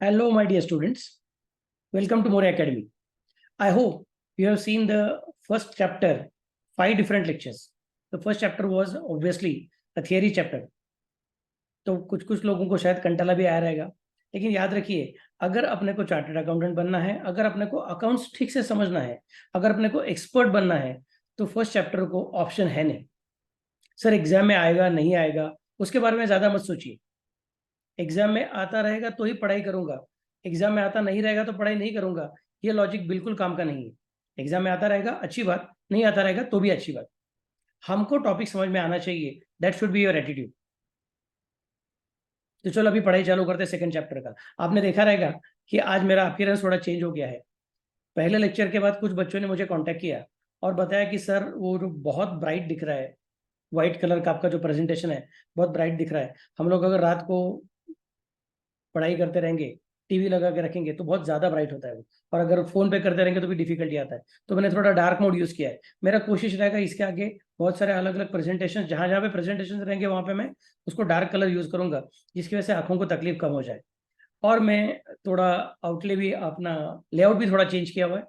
Hello, my dear students. Welcome to More Academy. I hope you have seen the first chapter, 5 different lectures. The first chapter was obviously a theory chapter. तो कुछ कुछ लोगों को शायद कंटाला भी आया रहेगा, लेकिन याद रखिए, अगर अपने को चार्टर्ड अकाउंटेंट बनना है, अगर अपने को अकाउंट्स ठीक से समझना है, अगर अपने को एक्सपर्ट बनना है, तो फर्स्ट चैप्टर को ऑप्शन है नहीं। सर एग्जाम में आएगा नहीं आएगा उसके बारे में ज़्यादा मत सोचिए। एग्जाम में आता रहेगा तो ही पढ़ाई करूंगा, एग्जाम में आता नहीं रहेगा तो पढ़ाई नहीं करूंगा, ये लॉजिक बिल्कुल काम का नहीं है। एग्जाम में आता रहेगा अच्छी बात, नहीं आता रहेगा तो भी अच्छी बात। हमको टॉपिक समझ में आना चाहिए, that should be your attitude. तो चलो अभी पढ़ाई चालू करते हैं सेकंड चैप्टर का। आपने देखा रहेगा कि आज मेरा अपीयरेंस थोड़ा चेंज हो गया है। पहले लेक्चर के बाद कुछ बच्चों ने मुझे कॉन्टैक्ट किया और बताया कि सर वो जो बहुत ब्राइट दिख रहा है, व्हाइट कलर का आपका जो प्रेजेंटेशन है बहुत ब्राइट दिख रहा है। हम लोग अगर रात को पढ़ाई करते रहेंगे, टीवी लगा के रखेंगे तो बहुत ज्यादा ब्राइट होता है वो, और अगर फोन पे करते रहेंगे तो भी डिफिकल्टी आता है। तो मैंने थोड़ा डार्क मोड यूज किया है। मेरा कोशिश रहेगा इसके आगे बहुत सारे अलग अलग प्रेजेंटेशन, जहां जहां पे प्रेजेंटेशन रहेंगे वहां पे मैं उसको डार्क कलर यूज करूंगा, जिसकी वजह से आंखों को तकलीफ कम हो जाए। और मैं थोड़ा आउटले भी अपना लेआउट भी थोड़ा चेंज किया हुआ है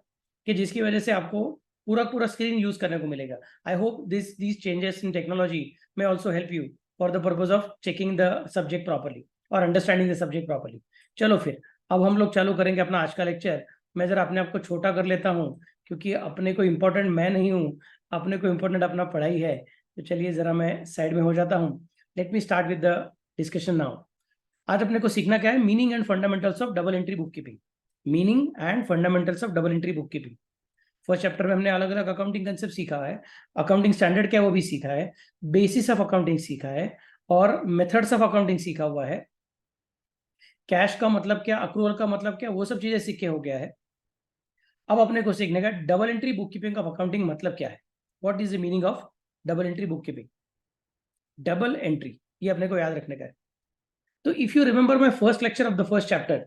कि जिसकी वजह से आपको पूरा पूरा स्क्रीन यूज करने को मिलेगा। I hope these changes in technology may also help you for the purpose of checking the subject properly और अंडरस्टैंडिंग द सब्जेक्ट प्रॉपर्ली। चलो फिर अब हम लोग चालू करेंगे अपना आज का लेक्चर। मैं जरा अपने आप को छोटा कर लेता हूँ, क्योंकि अपने को इम्पोर्टेंट मैं नहीं हूँ, अपने को इम्पोर्टेंट अपना पढ़ाई है। तो चलिए जरा मैं साइड में हो जाता हूँ। Let me start with the discussion now. आज अपने को सीखना क्या है? Meaning and fundamentals of double entry book keeping. Meaning and fundamentals of double entry book keeping. First chapter में हमने अलग अलग अकाउंटिंग कंसेप्ट सीखा है, अकाउंटिंग स्टैंडर्ड क्या है वो भी सीखा है, बेसिस ऑफ अकाउंटिंग सीखा है, और मेथड्स ऑफ अकाउंटिंग सीखा हुआ है। कैश का मतलब क्या, अक्रूवल का मतलब क्या, वो सब चीजें सीख के हो गया है। अब अपने को सीखने का double entry book keeping of accounting मतलब क्या है। What is the meaning of double entry book keeping? Double entry, ये अपने को याद रखने का है। तो if you remember my first lecture of the first chapter,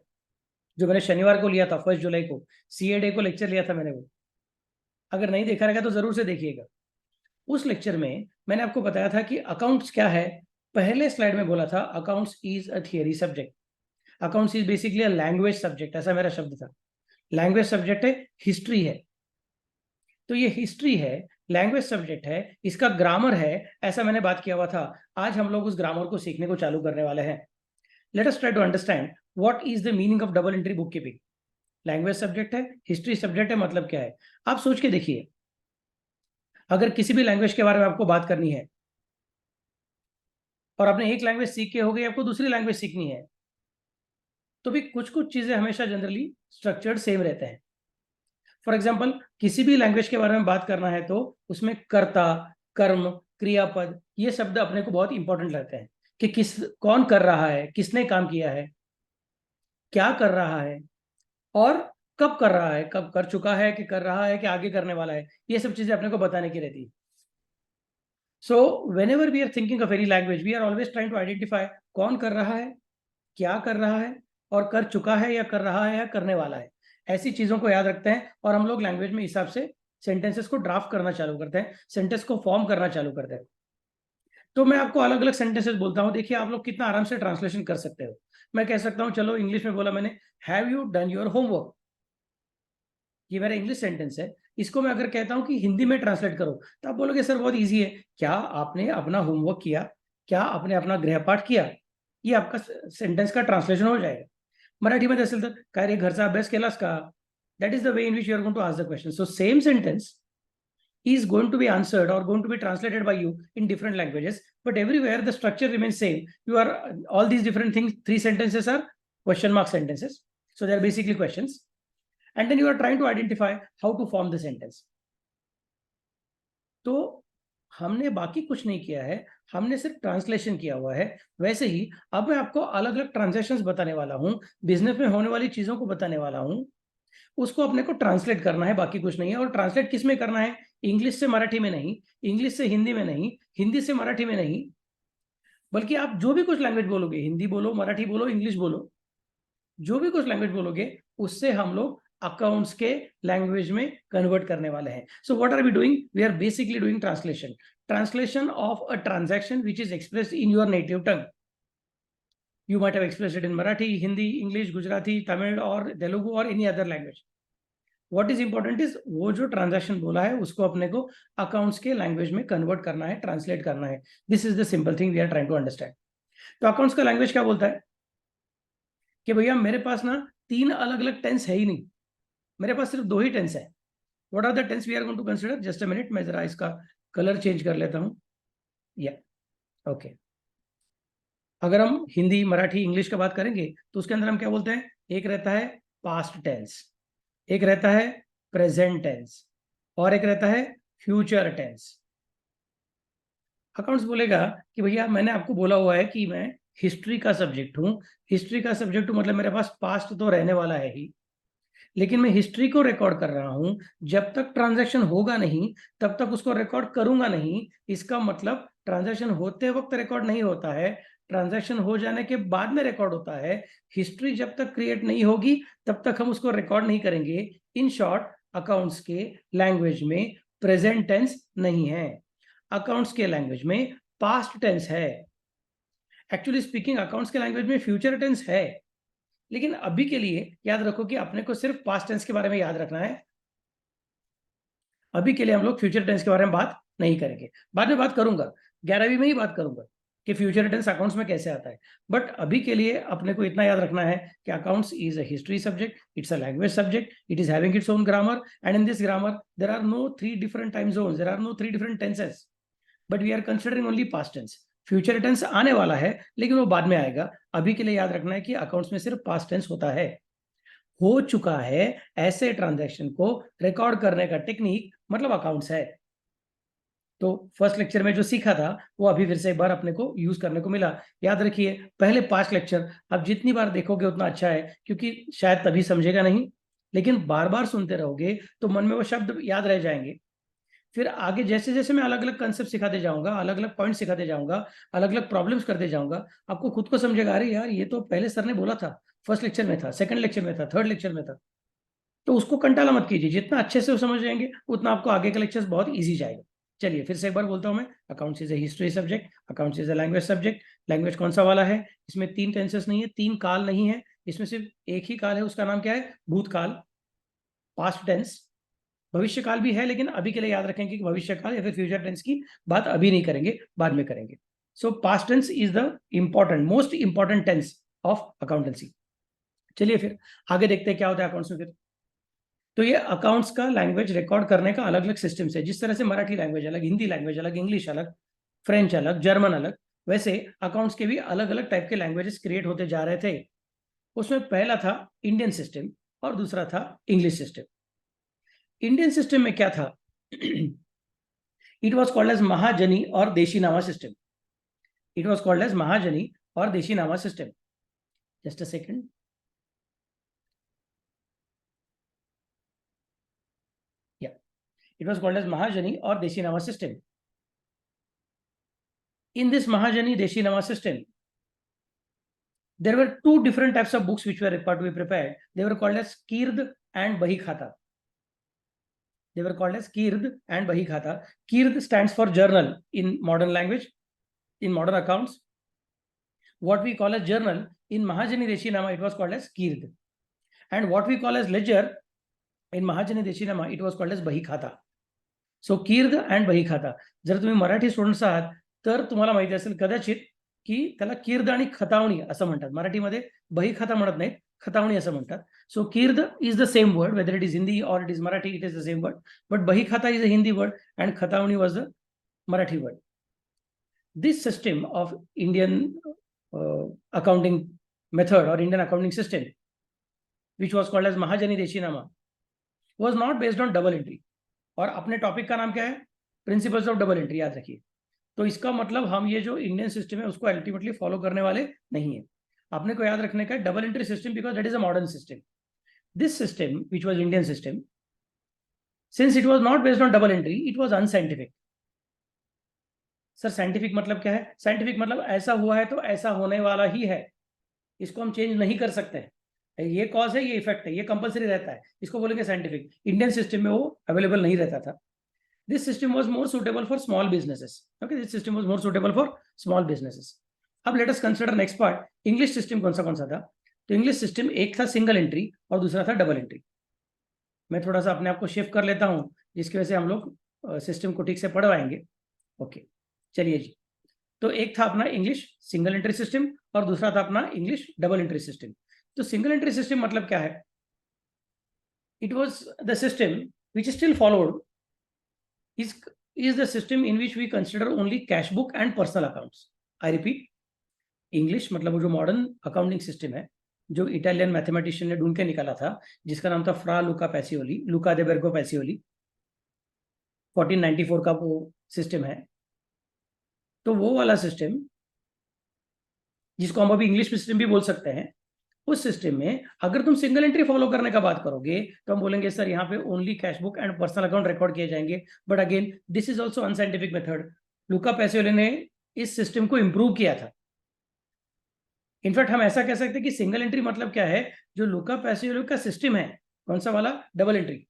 जो मैंने शनिवार को लिया था, 1 जुलाई को, सीए डे को लेक्चर लिया था मैंने, वो अगर नहीं देखा रहेगा तो जरूर से देखिएगा। उस लेक्चर में मैंने आपको बताया था कि अकाउंट्स क्या है। पहले स्लाइड में बोला था accounts is a theory subject, accounts is basically a language subject, ऐसा मेरा शब्द था। लैंग्वेज सब्जेक्ट है, हिस्ट्री है, तो ये हिस्ट्री है, लैंग्वेज सब्जेक्ट है, इसका ग्रामर है, ऐसा मैंने बात किया हुआ था। आज हम लोग उस ग्रामर को सीखने को चालू करने वाले हैं। Let us try to understand what is the meaning of double entry book keeping. Language subject है, हिस्ट्री सब्जेक्ट है, मतलब क्या है? आप सोच के देखिए, अगर किसी भी लैंग्वेज के बारे में आपको बात करनी है और आपने एक लैंग्वेज सीख के हो गई, आपको दूसरी लैंग्वेज सीखनी है, तो भी कुछ कुछ चीजें हमेशा जनरली स्ट्रक्चर्ड सेम रहते हैं। फॉर एग्जाम्पल, किसी भी लैंग्वेज के बारे में बात करना है तो उसमें कर्ता, कर्म, क्रियापद, ये शब्द अपने को बहुत इंपॉर्टेंट लगते हैं कि कौन कर रहा है, किसने काम किया है, क्या कर रहा है, और कब कर रहा है, कब कर चुका है, कि कर रहा है, कि आगे करने वाला है। ये सब चीजें अपने को बताने की रहती है। सो whenever we are thinking of any language, we are always trying to identify कौन कर रहा है, क्या कर रहा है, और कर चुका है या कर रहा है या करने वाला है। ऐसी चीजों को याद रखते हैं और हम लोग लैंग्वेज में हिसाब से सेंटेंसेस को ड्राफ्ट करना चालू करते हैं, सेंटेंस को फॉर्म करना चालू करते हैं। तो मैं आपको अलग अलग सेंटेंसेस बोलता हूँ, देखिए आप लोग कितना आराम से ट्रांसलेशन कर सकते हो। मैं कह सकता हूँ, चलो इंग्लिश में बोला मैंने, have you done your homework, ये मेरा इंग्लिश सेंटेंस है। इसको मैं अगर कहता हूं कि हिंदी में ट्रांसलेट करो, तो आप बोलोगे सर बहुत इजी है, क्या आपने अपना होमवर्क किया, क्या आपने अपना गृहपाठ किया? ये आपका सेंटेंस का ट्रांसलेशन हो जाएगा। मराठी मध्ये असेल तर काय रे घरचा अभ्यास केलास का? That is the way in which you are going to ask the question. So same sentence is going to be answered or going to be translated by you in different languages, but everywhere the structure remains same. You are all these different things, 3 sentences are question mark sentences, so they are basically questions, and then you are trying to identify how to form the sentence. तो हमने बाकी कुछ नहीं किया है, हमने सिर्फ translation किया हुआ है। वैसे ही अब मैं आपको अलग अलग ट्रांजेक्शंस बताने वाला हूं, बिजनेस में होने वाली चीजों को बताने वाला हूं, उसको अपने को ट्रांसलेट करना है, बाकी कुछ नहीं है। और ट्रांसलेट किस में करना है? इंग्लिश से मराठी में नहीं, इंग्लिश से हिंदी में नहीं, हिंदी से मराठी में नहीं, बल्कि आप जो भी कुछ लैंग्वेज बोलोगे, हिंदी बोलो, मराठी बोलो, इंग्लिश बोलो, जो भी कुछ लैंग्वेज बोलोगे उससे हम लोग अकाउंट्स के लैंग्वेज में कन्वर्ट करने वाले हैं। So what are we doing? We are basically doing translation, translation of a transaction which is expressed in your native tongue. You might have expressed it in Marathi, Hindi, English, Gujarati, Tamil or Telugu or any other language. What is important is वो जो transaction बोला है उसको अपने को accounts के language में convert करना है, ट्रांसलेट करना है. This is the simple thing we are trying to understand. तो अकाउंट्स का लैंग्वेज क्या बोलता है कि भैया मेरे पास ना 3 अलग अलग टेंस है ही नहीं, मेरे पास सिर्फ 2 ही टेंस है. What are the tense we are going to consider? Just a minute, मैं जरा इसका कलर चेंज कर लेता हूं. या ओके, अगर हम हिंदी, मराठी, इंग्लिश का बात करेंगे तो उसके अंदर हम क्या बोलते हैं? एक रहता है पास्ट टेंस, एक रहता है प्रेजेंट टेंस और एक रहता है फ्यूचर टेंस. अकाउंट्स बोलेगा कि भैया मैंने आपको बोला हुआ है कि मैं हिस्ट्री का सब्जेक्ट हूं. हिस्ट्री का सब्जेक्ट हूं मतलब मेरे पास पास्ट तो रहने वाला है ही, लेकिन मैं हिस्ट्री को रिकॉर्ड कर रहा हूं. जब तक ट्रांजैक्शन होगा नहीं तब तक उसको रिकॉर्ड करूंगा नहीं. इसका मतलब ट्रांजैक्शन होते वक्त रिकॉर्ड नहीं होता है, ट्रांजैक्शन हो जाने के बाद में रिकॉर्ड होता है. हिस्ट्री जब तक क्रिएट नहीं होगी तब तक हम उसको रिकॉर्ड नहीं करेंगे. इन शॉर्ट, अकाउंट्स के लैंग्वेज में प्रेजेंट टेंस नहीं है, अकाउंट्स के लैंग्वेज में पास्ट टेंस है. एक्चुअली स्पीकिंग अकाउंट्स के लैंग्वेज में फ्यूचर टेंस है, लेकिन अभी के लिए याद रखो कि अपने को सिर्फ पास्ट टेंस के बारे में याद रखना है. अभी के लिए हम लोग फ्यूचर टेंस के बारे में बात नहीं करेंगे, बाद में बात करूंगा, 11वीं में ही बात करूंगा कि फ्यूचर टेंस अकाउंट्स में कैसे आता है. बट अभी के लिए अपने को इतना याद रखना है कि accounts is a history subject, it's a language subject, it is having its own grammar, and in this grammar there are no 3 different time zones, there are no 3 different tenses, but we are considering only past tense. Future tense आने वाला है लेकिन वो बाद में आएगा. अभी के लिए याद रखना है कि अकाउंट्स में सिर्फ पास्ट टेंस होता है. हो चुका है ऐसे ट्रांजैक्शन को रिकॉर्ड करने का टेक्निक मतलब अकाउंट्स है. तो फर्स्ट लेक्चर में जो सीखा था वो अभी फिर से एक बार अपने को यूज करने को मिला. याद रखिए, पहले 5 लेक्चर आप जितनी बार देखोगे उतना अच्छा है, क्योंकि शायद तभी समझेगा नहीं, लेकिन बार बार सुनते रहोगे तो मन में वो शब्द याद रह जाएंगे. फिर आगे जैसे जैसे मैं अलग अलग कंसेप्ट सिखाते जाऊंगा, अलग अलग पॉइंट सिखाते जाऊंगा, अलग अलग प्रॉब्लम्स करते जाऊंगा, आपको खुद को समझेगा अरे यार ये तो पहले सर ने बोला था, फर्स्ट लेक्चर में था, सेकंड लेक्चर में था, थर्ड लेक्चर में था. तो उसको कंटाला मत कीजिए, जितना अच्छे से समझ जाएंगे उतना आपको आगे का लेक्चर्स बहुत ईजी जाएगा. चलिए फिर से एक बार बोलता हूं मैं, accounts is a history subject, accounts is a language subject. Language कौन सा वाला है? इसमें 3 टेंसेस नहीं है, 3 काल नहीं है, इसमें सिर्फ एक ही काल है. उसका नाम क्या है? भूतकाल, पास्ट टेंस. भविष्य काल भी है लेकिन अभी के लिए याद रखेंगे कि भविष्य काल या फिर फ्यूचर टेंस की बात अभी नहीं करेंगे, बाद में करेंगे. So past tense is the important, most important tense of accountancy. चलिए फिर आगे देखते हैं क्या होता है अकाउंट्स में. फिर तो ये अकाउंट्स का लैंग्वेज रिकॉर्ड करने का अलग अलग सिस्टम है. जिस तरह से मराठी लैंग्वेज अलग, हिंदी लैंग्वेज अलग, इंग्लिश अलग, फ्रेंच अलग, जर्मन अलग, वैसे अकाउंट्स के भी अलग अलग टाइप के लैंग्वेजेस क्रिएट होते जा रहे थे. उसमें पहला था इंडियन सिस्टम और दूसरा था इंग्लिश सिस्टम. इंडियन सिस्टम में क्या था? It was called as Mahajani और Deshinama system. It was called as Mahajani और Deshinama system. Just a second. It was called as Mahajani or Deshinama system. In this Mahajani Deshinama system, there were 2 different types of books which were required to be prepared. They were called as Kird and Bahi Khata. They were called as Kird and Bahi Khata. Kird stands for journal in modern language, in modern accounts. What we call as journal, in Mahajani Deshinama, it was called as Kird. And what we call as ledger, in Mahajani Deshinama, it was called as Bahi Khata. So Kird and bahi khata. जर तुम्ही Marathi students आहात तर तुम्हाला माहिती असेल कदाचित की त्याला कीर्द आणि खतावणी असं म्हणतात. मराठीमध्ये बही खाता म्हणत नाहीत, खतावणी असं म्हणतात. So Kird is the same word, whether it is Hindi और it is Marathi, it is the same word. But bahi khata is a Hindi word and khatavani was the Marathi word. This system of Indian accounting method और Indian accounting system which was called as Mahajani Deshinama was not based on double entry. और अपने topic का नाम क्या है? Principles of double entry. याद रखिए. तो इसका मतलब हम ये जो इंडियन सिस्टम है उसको अल्टीमेटली फॉलो करने वाले नहीं है. अपने को याद रखने का double entry system, because that is a modern system. This system which was Indian system, since it was not based on double entry, it was unscientific. Sir scientific मतलब क्या है? साइंटिफिक मतलब ऐसा हुआ है तो ऐसा होने वाला ही है, इसको हम चेंज नहीं कर सकते हैं. ये कॉज है, ये इफेक्ट है, ये कंपलसरी रहता है, इसको बोलेंगे साइंटिफिक. इंडियन सिस्टम में वो अवेलेबल नहीं रहता था. This system was more suitable for small businesses. Okay, this system was more suitable for small businesses. अब let us consider next part, English system कौन सा था। तो इंग्लिश सिस्टम एक था सिंगल एंट्री और दूसरा था डबल एंट्री। मैं थोड़ा सा अपने आप को शिफ्ट कर लेता हूं, जिसकी वजह से हम लोग सिस्टम को ठीक से पढ़ पाएंगे। ओके, चलिए जी। तो एक था अपना इंग्लिश सिंगल एंट्री सिस्टम और दूसरा था अपना इंग्लिश डबल एंट्री सिस्टम। तो सिंगल एंट्री सिस्टम मतलब क्या है? It was the system which is still followed is the system in which we consider only cash book and personal accounts. I repeat, English मतलब वो जो modern accounting system है, जो Italian mathematician ने ढूंढ के निकाला था, जिसका नाम था फ्रा लुका पैसियोली, लुका दे बेर्गो पैसियोली, 1494 का वो सिस्टम है। तो वो वाला सिस्टम, जिसको हम अभी इंग्लिश सिस्टम भी बोल सकते हैं, उस सिस्टम में अगर तुम सिंगल एंट्री फॉलो करने का बात करोगे तो हम बोलेंगे सर यहाँ पे only cash book and personal account record किए जाएंगे। But again this is also unscientific method. Luca Pacioli ने इस सिस्टम को इंप्रूव किया था। इनफैक्ट हम ऐसा कह सकते हैं कि सिंगल एंट्री मतलब क्या है, जो लुका पैसियोली का सिस्टम है, कौन सा वाला, डबल एंट्री,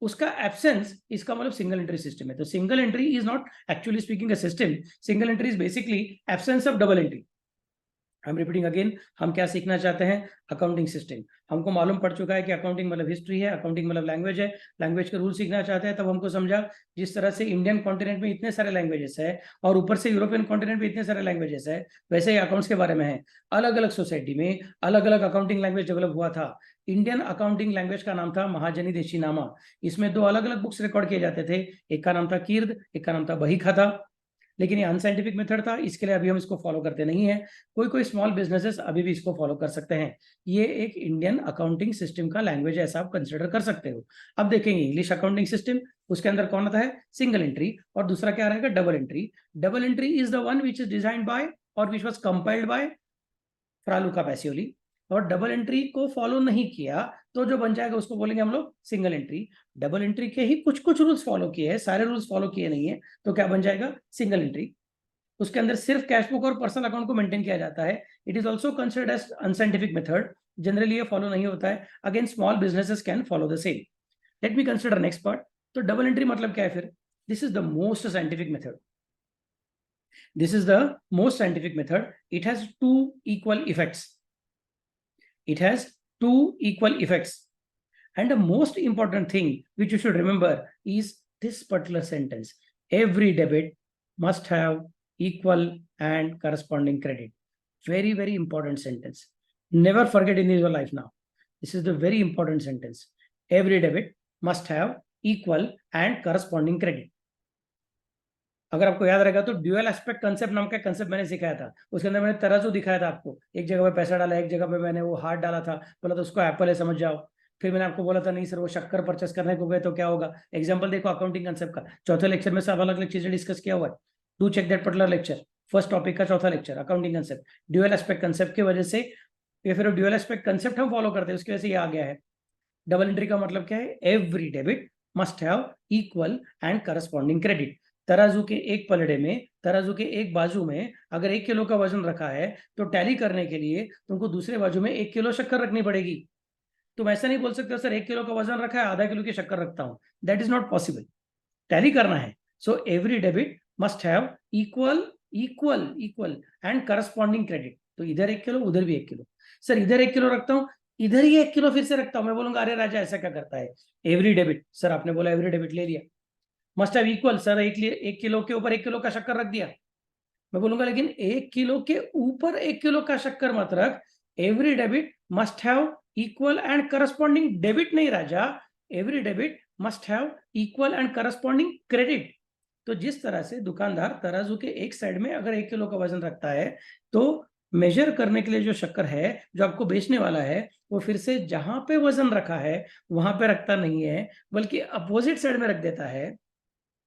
उसका एब्सेंस इसका मतलब सिंगल एंट्री सिस्टम है। तो single entry is not actually speaking a system, single entry is basically absence of double entry. हम रिपीटिंग अगेन, हम क्या सीखना चाहते हैं, अकाउंटिंग सिस्टम। हमको मालूम पड़ चुका है कि अकाउंटिंग मतलब हिस्ट्री है, अकाउंटिंग मतलब लैंग्वेज है, लैंग्वेज के रूल सीखना चाहते हैं। तब हमको समझा जिस तरह से इंडियन कॉन्टिनेंट में इतने सारे लैंग्वेजेस है और ऊपर से यूरोपियन कॉन्टिनेंट में इतने सारे लैंग्वेजेस है, वैसे ही अकाउंट्स के बारे में है। अलग अलग सोसाइटी में अलग अलग अकाउंटिंग लैंग्वेज डेवलप हुआ था। इंडियन अकाउंटिंग लैंग्वेज का नाम था महाजनी देशीनामा। इसमें दो अलग अलग बुक्स रिकॉर्ड किए जाते थे, एक का नाम था कीर्द, एक का नाम था बहीखाता। लेकिन ये अनसाइंटिफिक मेथड था, इसके लिए अभी हम इसको फॉलो करते नहीं है। कोई कोई स्मॉल बिजनेसेस अभी भी इसको फॉलो कर सकते हैं। ये एक इंडियन अकाउंटिंग सिस्टम का लैंग्वेज है, ऐसा आप कंसिडर कर सकते हो। अब देखेंगे इंग्लिश अकाउंटिंग सिस्टम, उसके अंदर कौन आता है, सिंगल एंट्री, और दूसरा क्या रहेगा, double entry. Double entry is the one which is designed by और which was compiled by Fra Luca Pacioli. और डबल एंट्री को फॉलो नहीं किया तो जो बन जाएगा उसको बोलेंगे हम लोग सिंगल एंट्री। डबल एंट्री के ही कुछ कुछ रूल्स फॉलो किए हैं, सारे रूल्स फॉलो किए नहीं है, तो क्या बन जाएगा, सिंगल एंट्री। उसके अंदर सिर्फ कैश बुक और पर्सनल अकाउंट को मेंटेन किया जाता है। It is also considered as unscientific method, generally ये फॉलो नहीं होता है। Again small businesses can follow the same. Let me consider next part. तो डबल एंट्री मतलब क्या है फिर? This is the most scientific method. This is the most scientific method. It has two equal effects. It has two equal effects. And the most important thing which you should remember is this particular sentence. Every debit must have equal and corresponding credit. Very, very important sentence. Never forget in your life now. This is the very important sentence. Every debit must have equal and corresponding credit. अगर आपको याद रहेगा तो dual aspect concept नाम का concept मैंने सिखाया था, उसके अंदर मैंने तराजू दिखाया था आपको। एक जगह पे पैसा डाला, एक जगह पे मैंने वो हाथ डाला था, बोला था उसको एप्पल है समझ जाओ। फिर मैंने आपको बोला था नहीं सर वो शक्कर परचेस करने को गए तो क्या होगा। एग्जांपल देखो अकाउंटिंग कंसेप्ट का, चौथे लेक्चर में सब अलग अलग चीजें डिस्कस किया हुआ है। Do check that particular lecture, first topic का चौथा lecture, accounting concept. Dual aspect concept की वजह से, या फिर ड्यूअल एस्पेक्ट कंसेप्ट हम फॉलो करते हैं, उसकी वजह से ये आ गया है। डबल एंट्री का मतलब क्या है, every debit must have equal and corresponding credit. तराजू के एक पलड़े में, तराजू के एक बाजू में अगर 1 किलो का वजन रखा है तो टैली करने के लिए तुमको दूसरे बाजू में 1 किलो शक्कर रखनी पड़ेगी। तुम ऐसा नहीं बोल सकते सर 1 किलो का वजन रखा है आधा किलो की शक्कर रखता हूं, that is not possible. Tally करना है। So every debit must have equal equal equal and corresponding credit. तो इधर 1 किलो उधर भी 1 किलो। सर इधर 1 किलो रखता हूं, इधर ही 1 किलो फिर से रखता हूं, मैं बोलूंगा अरे राजा ऐसा क्या करता है। एवरी डेबिट, सर आपने बोला एवरी डेबिट ले लिया, must have equal, sir 1 kilo के ऊपर 1 किलो का शक्कर रख दिया। मैं बोलूंगा लेकिन 1 किलो के ऊपर 1 किलो का शक्कर मत रख। Every debit must have equal and corresponding debit नहीं राजा, every debit must have equal and corresponding credit. तो जिस तरह से दुकानदार तराजू के एक साइड में अगर 1 किलो का वजन रखता है, तो मेजर करने के लिए जो शक्कर है जो आपको बेचने वाला है, वो फिर से जहां पे वजन रखा है वहां पे रखता नहीं है, बल्कि अपोजिट साइड में रख देता है।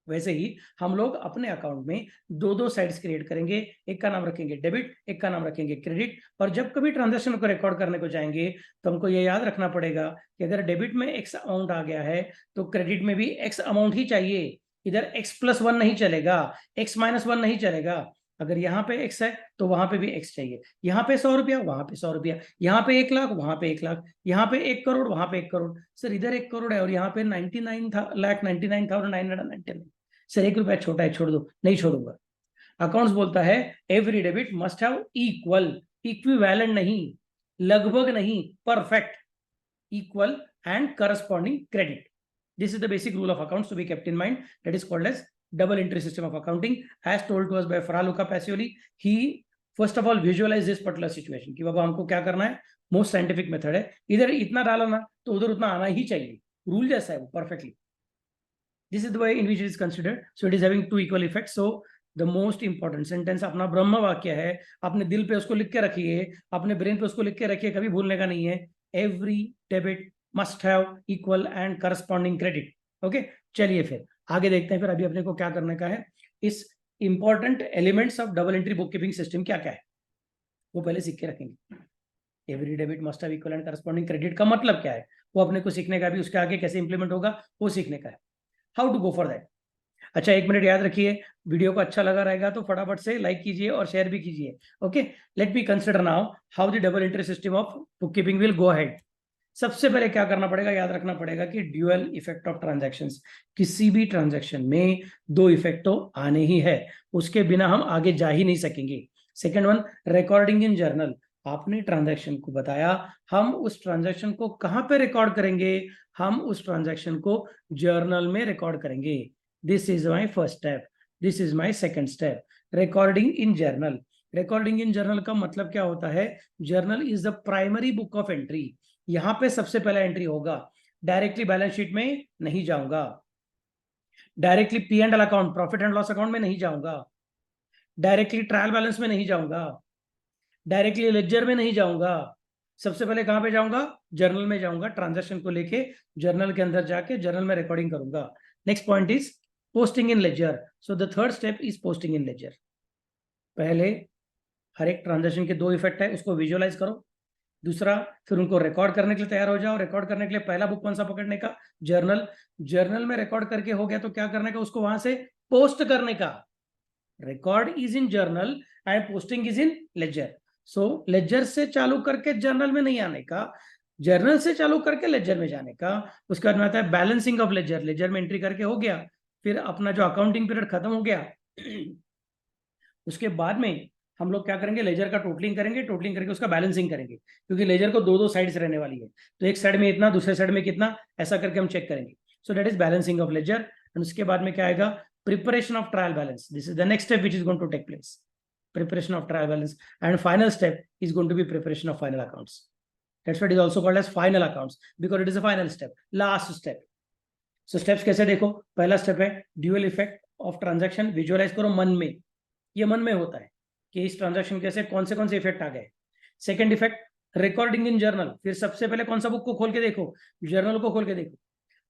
वैसे ही हम लोग अपने अकाउंट में दो दो साइड्स क्रिएट करेंगे, एक का नाम रखेंगे डेबिट, एक का नाम रखेंगे क्रेडिट। और जब कभी ट्रांजैक्शन को रिकॉर्ड करने को जाएंगे तो हमको ये याद रखना पड़ेगा कि अगर डेबिट में एक्स अमाउंट आ गया है तो क्रेडिट में भी एक्स अमाउंट ही चाहिए। इधर x+1 नहीं चलेगा, x-1 नहीं चलेगा। अगर यहाँ पे x है तो वहां पे भी x चाहिए। यहाँ पे 100 रुपया, वहां पे 100 रुपया, यहाँ पे 1 लाख, वहां पे 1 लाख, यहाँ पे 1 करोड़, वहां पे 1 करोड़। सर इधर 1 करोड़ है और यहाँ पे 99,99,999। सर 1 रुपया छोटा है, छोड़ दो, नहीं छोड़ूंगा। अकाउंट्स बोलता है every debit must have equal, equivalent नहीं, लगभग नहीं, perfect, equal and corresponding credit. This is the basic rule of accounts to be kept in mind. That is called as double entry system of accounting, as told to us by Fra Luca Pacioli. He first of all visualize this particular situation कि बाबा हमको क्या करना है, most scientific method है, इधर इतना डाला ना तो उधर उतना आना ही चाहिए, रूल जैसा है वो perfectly. This is the way in which it is considered. So it is having two equal effects. So the most important sentence अपना ब्रह्म वाक्य है, अपने दिल पे उसको लिख के रखिए, अपने ब्रेन पे उसको लिख के रखिए, कभी भूलने का नहीं है. Every debit must have equal and corresponding credit. Okay, चलिए फिर आगे देखते हैं फिर अभी अपने को क्या करने का है. इस important elements of double entry book keeping system क्या क्या है वो पहले सीख के रखेंगे. Every debit must have equal and corresponding credit का मतलब क्या है वो अपने को सीखने का भी, उसके आगे कैसे इंप्लीमेंट होगा वो सीखने का है. How to go for that. अच्छा, 1 मिनट याद रखिए, वीडियो को अच्छा लगा रहेगा तो फटाफट से लाइक कीजिए और शेयर भी कीजिए. Okay, late me consider now how the double entry system of book keeping will go ahead. सबसे पहले क्या करना पड़ेगा, याद रखना पड़ेगा कि ड्यूअल इफेक्ट ऑफ ट्रांजैक्शंस, किसी भी ट्रांजैक्शन में दो इफेक्ट तो आने ही है, उसके बिना हम आगे जा ही नहीं सकेंगे. Second one, recording in journal. आपने ट्रांजैक्शन को बताया, हम उस ट्रांजैक्शन को कहां पे रिकॉर्ड करेंगे, हम उस ट्रांजैक्शन को जर्नल में रिकॉर्ड करेंगे. This is my first step, this is my second step, recording in journal. Recording in journal का मतलब क्या होता है, journal is the primary book of entry. यहां पे सबसे पहला एंट्री होगा. डायरेक्टली बैलेंस शीट में नहीं जाऊंगा, directly P and L account, profit and loss account में नहीं जाऊंगा, डायरेक्टली ट्रायल बैलेंस में नहीं जाऊंगा, डायरेक्टली लेजर में नहीं जाऊंगा. सबसे पहले कहां पे जाऊंगा, जर्नल में जाऊंगा. ट्रांजैक्शन को लेके जर्नल के अंदर जाके जर्नल में रिकॉर्डिंग करूंगा. Next point is posting in ledger. So the third step is posting in ledger. पहले हर एक ट्रांजैक्शन के दो इफेक्ट है, उसको विजुअलाइज करो. दूसरा, फिर उनको रिकॉर्ड करने के लिए तैयार हो जाओ. रिकॉर्ड करने के लिए पहला बुक कौन सा पकड़ने का, जर्नल. जर्नल में रिकॉर्ड करके हो गया तो क्या करने का, उसको वहां से पोस्ट करने का. Record is in journal and posting is in ledger. So ledger से चालू करके जर्नल में नहीं आने का, जर्नल से चालू करके लेजर में जाने का. उसके बाद में आता है बैलेंसिंग ऑफ लेजर. लेजर में एंट्री करके हो गया, फिर अपना जो अकाउंटिंग पीरियड खत्म हो गया, उसके बाद में हम लोग क्या करेंगे, लेजर का टोटलिंग करेंगे. टोटलिंग करके उसका बैलेंसिंग करेंगे, क्योंकि लेजर को दो दो साइड्स रहने वाली है, तो एक साइड में इतना, दूसरे साइड में कितना, ऐसा करके हम चेक करेंगे. So that is balancing of ledger. And उसके बाद में क्या आएगा, preparation of trial balance. This is the next step which is going to take place. Preparation of trial balance, and final step is going to be preparation of final accounts. That's what is also called as final accounts, because it is a final step, last step. So steps कैसे देखो, पहला step है dual effect of transaction. Visualize करो मन में, ये मन में होता है कि इस ट्रांजैक्शन कैसे कौन से इफेक्ट आ गए. Second effect, recording in journal. फिर सबसे पहले कौन सा बुक को खोल के देखो, जर्नल को खोल के देखो.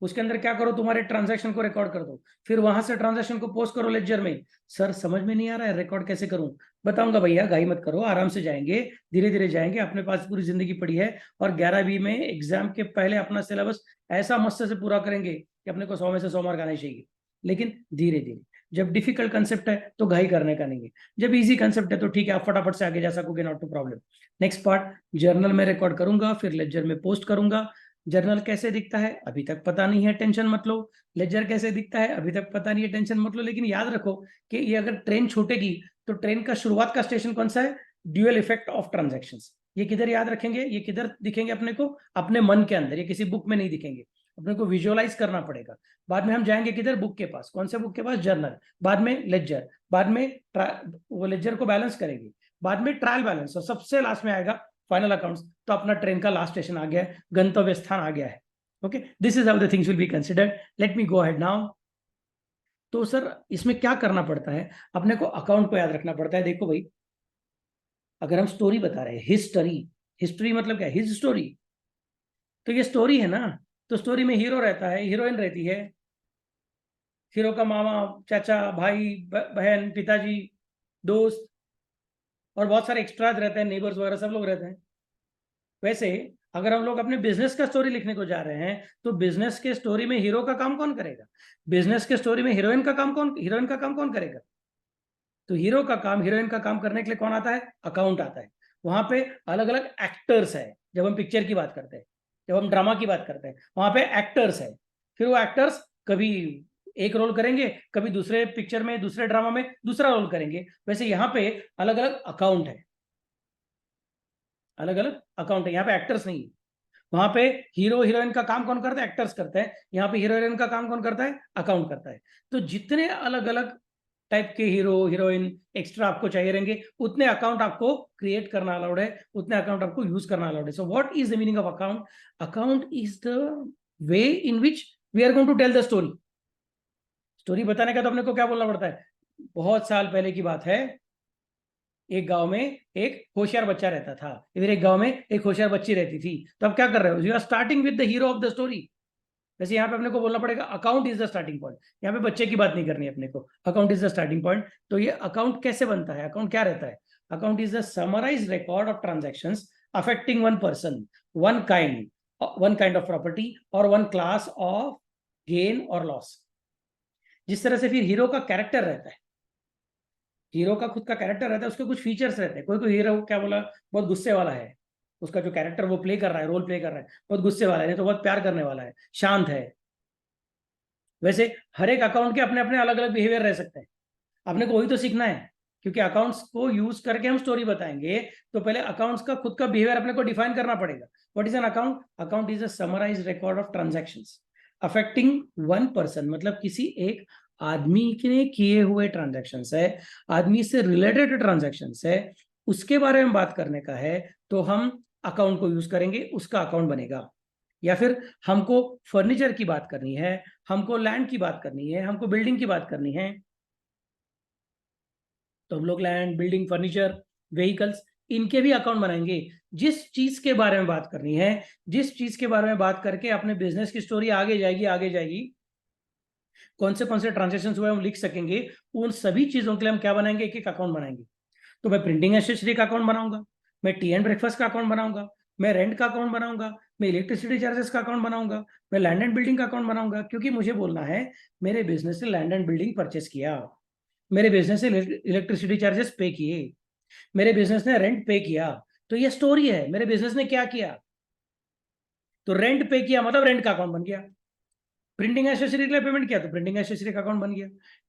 उसके अंदर क्या करो, तुम्हारे ट्रांजैक्शन को रिकॉर्ड कर दो. फिर वहां से ट्रांजैक्शन को पोस्ट करो लेजर में. सर समझ में नहीं आ रहा है, रिकॉर्ड कैसे करूं, बताऊंगा भैया, गाई मत करो, आराम से जाएंगे, धीरे धीरे जाएंगे. अपने पास पूरी जिंदगी पड़ी है, और 11वीं में एग्जाम के पहले अपना सिलेबस ऐसा मस्त से पूरा करेंगे कि अपने को 100 में से 100 मार्क आने चाहिए. लेकिन धीरे धीरे, जब डिफिकल्ट कंसेप्ट है तो घाई करने का नहीं है, जब इजी कंसेप्ट है तो ठीक है, आप फटाफट से आगे जा सकोगे, not to problem. Next part, journal में रिकॉर्ड करूंगा, फिर लेजर में पोस्ट करूंगा. जर्नल कैसे दिखता है अभी तक पता नहीं है, टेंशन मत लो. लेजर कैसे दिखता है अभी तक पता नहीं है, टेंशन मत लो. लेकिन याद रखो कि ये अगर ट्रेन छूटेगी तो ट्रेन का शुरुआत का स्टेशन कौन सा है, ड्यूअल इफेक्ट ऑफ ट्रांजैक्शंस. ये किधर याद रखेंगे, ये किधर दिखेंगे अपने को, अपने मन के अंदर. ये किसी बुक में नहीं दिखेंगे, अपने को विजुअलाइज करना पड़ेगा. बाद में हम जाएंगे किधर, बुक के पास. कौन से बुक के पास, जर्नल. बाद में लेजर, बाद में वो लेजर को बैलेंस करेंगे, बाद में ट्रायल बैलेंस, और सबसे लास्ट में आएगा फाइनल अकाउंट्स. तो अपना ट्रेन का लास्ट स्टेशन आ गया है, गंतव्य स्थान आ गया है. Okay, this is how the things will be considered. Let me go ahead now. तो सर इसमें क्या करना पड़ता है, अपने को अकाउंट को याद रखना पड़ता है. देखो भाई, अगर हम स्टोरी बता रहे हैं, हिस्ट्री, हिस्ट्री मतलब क्या, हिज स्टोरी, तो ये स्टोरी है ना. तो स्टोरी में हीरो रहता है, हीरोइन रहती है, हीरो का मामा, चाचा, भाई, बहन, पिताजी, दोस्त, और बहुत सारे एक्स्ट्राज रहते हैं, नेबर्स वगैरह सब लोग रहते हैं. वैसे अगर हम लोग अपने बिजनेस का स्टोरी लिखने को जा रहे हैं, तो बिजनेस के स्टोरी में हीरो का काम कौन करेगा, बिजनेस के स्टोरी में हीरोइन का काम कौन करेगा. तो हीरो का काम, हीरोइन का काम करने के लिए कौन आता है, अकाउंट आता है. वहां पे अलग अलग एक्टर्स है. जब हम पिक्चर की बात करते हैं, जब हम ड्रामा की बात करते हैं, वहां पे एक्टर्स है. फिर वो एक्टर्स कभी एक रोल करेंगे, कभी दूसरे पिक्चर में, दूसरे ड्रामा में दूसरा रोल करेंगे। वैसे यहाँ पे अलग अलग अकाउंट है, अलग अलग अकाउंट है, यहाँ पे एक्टर्स नहीं है। वहां पे हीरो हीरोइन का काम कौन करता है? एक्टर्स करते हैं। यहाँ पे हीरो हीरोइन का काम कौन करता है? अकाउंट करता है। तो जितने अलग अलग टाइप के हीरो हीरोइन एक्स्ट्रा आपको चाहिए रहेंगे, उतने अकाउंट आपको क्रिएट करना अलाउड है, उतने अकाउंट आपको यूज करना अलाउड है। So what is the meaning of account? Account is the way in which we are going to tell the story. Story बताने का तो अपने को क्या बोलना पड़ता है? बहुत साल पहले की बात है, एक गांव में एक होशियार बच्चा रहता था, इधर एक गांव में एक होशियार बच्ची रहती थी। तो अब क्या कर रहे हो? You are starting with the hero of the story. वैसे यहाँ पे अपने को बोलना पड़ेगा account is the starting point. यहाँ पे बच्चे की बात नहीं करनी है अपने को, account is the starting point. तो ये अकाउंट कैसे बनता है? अकाउंट क्या रहता है? Account is the summarised record of transactions affecting one person, one kind of property और वन क्लास ऑफ गेन और लॉस। जिस तरह से फिर हीरो का कैरेक्टर रहता है, हीरो का खुद का कैरेक्टर रहता है, उसके कुछ फीचर्स रहते हैं। कोई कोई हीरो क्या बोला, बहुत गुस्से वाला है, उसका जो कैरेक्टर वो प्ले कर रहा है, रोल प्ले कर रहा है, बहुत गुस्से वाला है, नहीं तो बहुत प्यार करने वाला है, शांत है। वैसे हर एक अकाउंट के अपने अपने अलग अलग बिहेवियर रह सकते हैं। अपने को वही तो सीखना है, क्योंकि अकाउंट्स को यूज करके हम स्टोरी बताएंगे, तो पहले अकाउंट्स का खुद का बिहेवियर अपने को डिफाइन करना पड़ेगा। What is an account? Account is a summarised record of transactions affecting one person, मतलब किसी एक आदमी के किए हुए ट्रांजैक्शंस है, आदमी से रिलेटेड ट्रांजैक्शंस है, उसके बारे में बात करने का है, तो हम अकाउंट को यूज करेंगे, उसका अकाउंट बनेगा। या फिर हमको फर्नीचर की बात करनी है, हमको लैंड की बात करनी है, हमको बिल्डिंग की बात करनी है, तो हम लोग लैंड, बिल्डिंग, फर्नीचर, व्हीकल्स, इनके भी अकाउंट बनाएंगे। जिस चीज के बारे में बात करनी है, जिस चीज के बारे में बात करके अपने बिजनेस की स्टोरी आगे जाएगी, आगे जाएगी, कौन से ट्रांजेक्शन हुए हम लिख सकेंगे, उन सभी चीजों के लिए हम क्या बनाएंगे? एक एक अकाउंट बनाएंगे। तो मैं प्रिंटिंग एसेसरी का अकाउंट बनाऊंगा, मैं टी एंड ब्रेकफास्ट का अकाउंट बनाऊंगा, मैं रेंट का अकाउंट बनाऊंगा, मैं इलेक्ट्रिसिटी चार्जेस का अकाउंट बनाऊंगा, मैं लैंड एंड बिल्डिंग का अकाउंट बनाऊंगा, क्योंकि मुझे बोलना है मेरे बिजनेस से लैंड एंड बिल्डिंग परचेस किया, मेरे बिजनेस से इलेक्ट्रिसिटी चार्जेस पे किए, मेरे बिजनेस ने रेंट पे किया। तो ये स्टोरी है, मेरे बिजनेस ने क्या किया। तो रेंट पे किया मतलब रेंट का अकाउंट बन गया, प्रिंटिंग एसेसरी के लिए पेमेंट किया तो प्रिंटिंग एसेसरी का अकाउंट बन गया,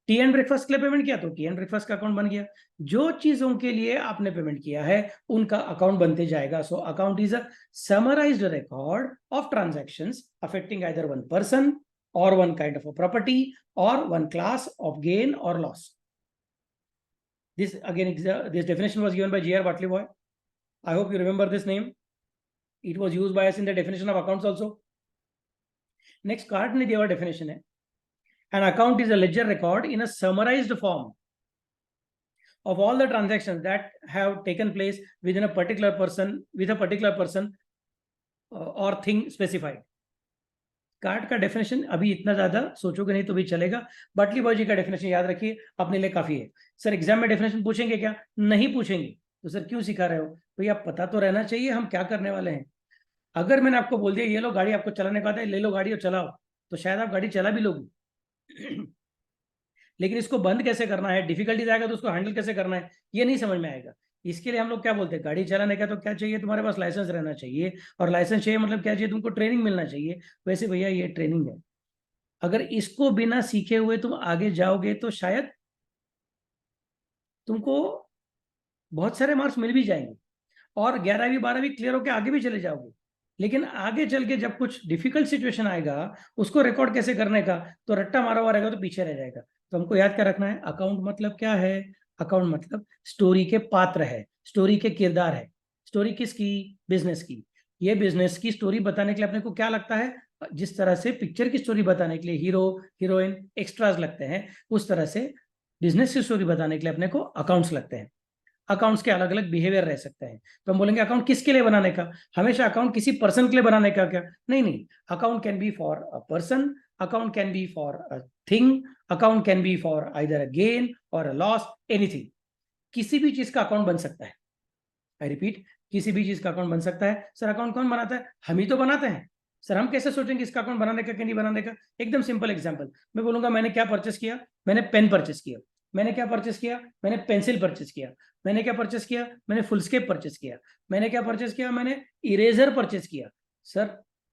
टी एंड ब्रेकफास्ट के लिए पेमेंट किया तो टी एंड ब्रेकफास्ट का अकाउंट बन गया। जो चीजों के लिए आपने पेमेंट किया है उनका अकाउंट बनते जाएगा। So account is a summarised record of transactions affecting either one person और one kind of a property और वन क्लास ऑफ गेन और loss. This again, this definition was given by G.R. Bartley Boy. I hope you remember this name. It was used by us in the definition of accounts also. Next, cart ने दिया हुआ definition है, an account is a ledger record in a summarized form of all the transactions that have taken place within a particular person, with a particular person or thing specified. Cart का definition अभी इतना ज्यादा सोचोगे नहीं तो भी चलेगा। Butterly boy जी का डेफिनेशन याद रखिए, अपने लिए काफी है। सर एग्जाम में डेफिनेशन पूछेंगे क्या? नहीं पूछेंगे। तो सर क्यों सिखा रहे हो? भैया पता तो रहना चाहिए हम क्या करने वाले हैं। अगर मैंने आपको बोल दिया ये लो गाड़ी आपको चलाने का आता है, ले लो गाड़ी और चलाओ, तो शायद आप गाड़ी चला भी लोगे लेकिन इसको बंद कैसे करना है, डिफिकल्टीज आएगा तो उसको हैंडल कैसे करना है, ये नहीं समझ में आएगा। इसके लिए हम लोग क्या बोलते हैं, गाड़ी चलाने का तो क्या चाहिए, तुम्हारे पास लाइसेंस रहना चाहिए, और लाइसेंस चाहिए मतलब क्या चाहिए, तुमको ट्रेनिंग मिलना चाहिए। वैसे भैया ये ट्रेनिंग है, अगर इसको बिना सीखे हुए तुम आगे जाओगे तो शायद तुमको बहुत सारे मार्क्स मिल भी जाएंगे और 11वीं 12वीं क्लियर होकर आगे भी चले जाओगे। लेकिन आगे चल के जब कुछ डिफिकल्ट सिचुएशन आएगा, उसको रिकॉर्ड कैसे करने का, तो रट्टा मारा हुआ रहेगा तो पीछे रह जाएगा। तो हमको याद क्या रखना है, अकाउंट मतलब क्या है? अकाउंट मतलब स्टोरी के पात्र है, स्टोरी के किरदार है। स्टोरी किसकी? बिजनेस की। ये बिजनेस की स्टोरी बताने के लिए अपने को क्या लगता है, जिस तरह से पिक्चर की स्टोरी बताने के लिए हीरो हीरोइन एक्स्ट्राज लगते हैं, उस तरह से बिजनेस की स्टोरी बताने के लिए अपने को अकाउंट्स लगते हैं। अकाउंट्स के अलग अलग बिहेवियर रह सकते हैं। तो हम बोलेंगे अकाउंट किसके लिए बनाने का? हमेशा अकाउंट किसी पर्सन के लिए बनाने का क्या? नहीं नहीं, account can be for a person, account can be for a thing, account can be for either a gain और अ लॉस, एनीथिंग। किसी भी चीज का अकाउंट बन सकता है। आई रिपीट, किसी भी चीज का अकाउंट बन सकता है। सर अकाउंट कौन बनाता है? हम ही तो बनाते हैं। सर हम कैसे सोचेंगे इसका अकाउंट बनाने का कि नहीं बनाने का? एकदम सिंपल एग्जांपल मैं बोलूंगा, मैंने क्या परचेस किया? मैंने पेन परचेस किया। मैंने क्या परचेस किया? मैंने पेंसिल परचेस किया। मैंने क्या परचेस किया? मैंने फुल स्केप परचेस किया। मैंने क्या परचेस किया? मैंने इरेजर परचेस किया। सर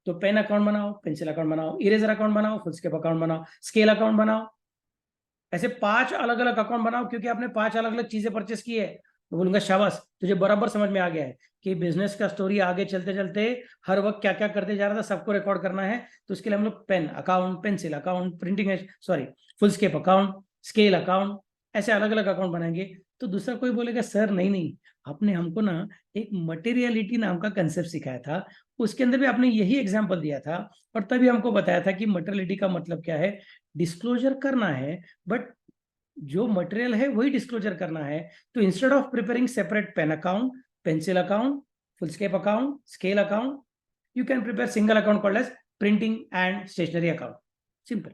तो पेन अकाउंट बनाओ, पेंसिल अकाउंट बनाओ, इरेजर अकाउंट बनाओ, फुल स्केप अकाउंट बनाओ, स्केल अकाउंट बनाओ। ऐसे 5 अलग अलग अकाउंट बनाओ, क्योंकि आपने 5 अलग अलग चीजें परचेस की है। तो बोलूंगा शाबाश, तुझे बराबर समझ में आ गया है कि बिजनेस का स्टोरी आगे चलते चलते हर वक्त क्या क्या करते जा रहा था सबको रिकॉर्ड करना है। तो उसके लिए हम लोग pen account, pencil account, printing sorry foolscap account, scale account, ऐसे अलग अलग अकाउंट बनाएंगे। तो दूसरा कोई बोलेगा सर नहीं नहीं, आपने हमको ना एक मटेरियलिटी नाम का कंसेप्ट सिखाया था, उसके अंदर भी आपने यही एग्जाम्पल दिया था, और तभी हमको बताया था कि मटेरियलिटी का मतलब क्या है, डिस्क्लोजर करना है, बट जो मटेरियल है वही डिस्क्लोजर करना है। तो instead of preparing separate pen account, pencil account, foolscap account, scale account, you can prepare single account called as printing and stationery account. Simple.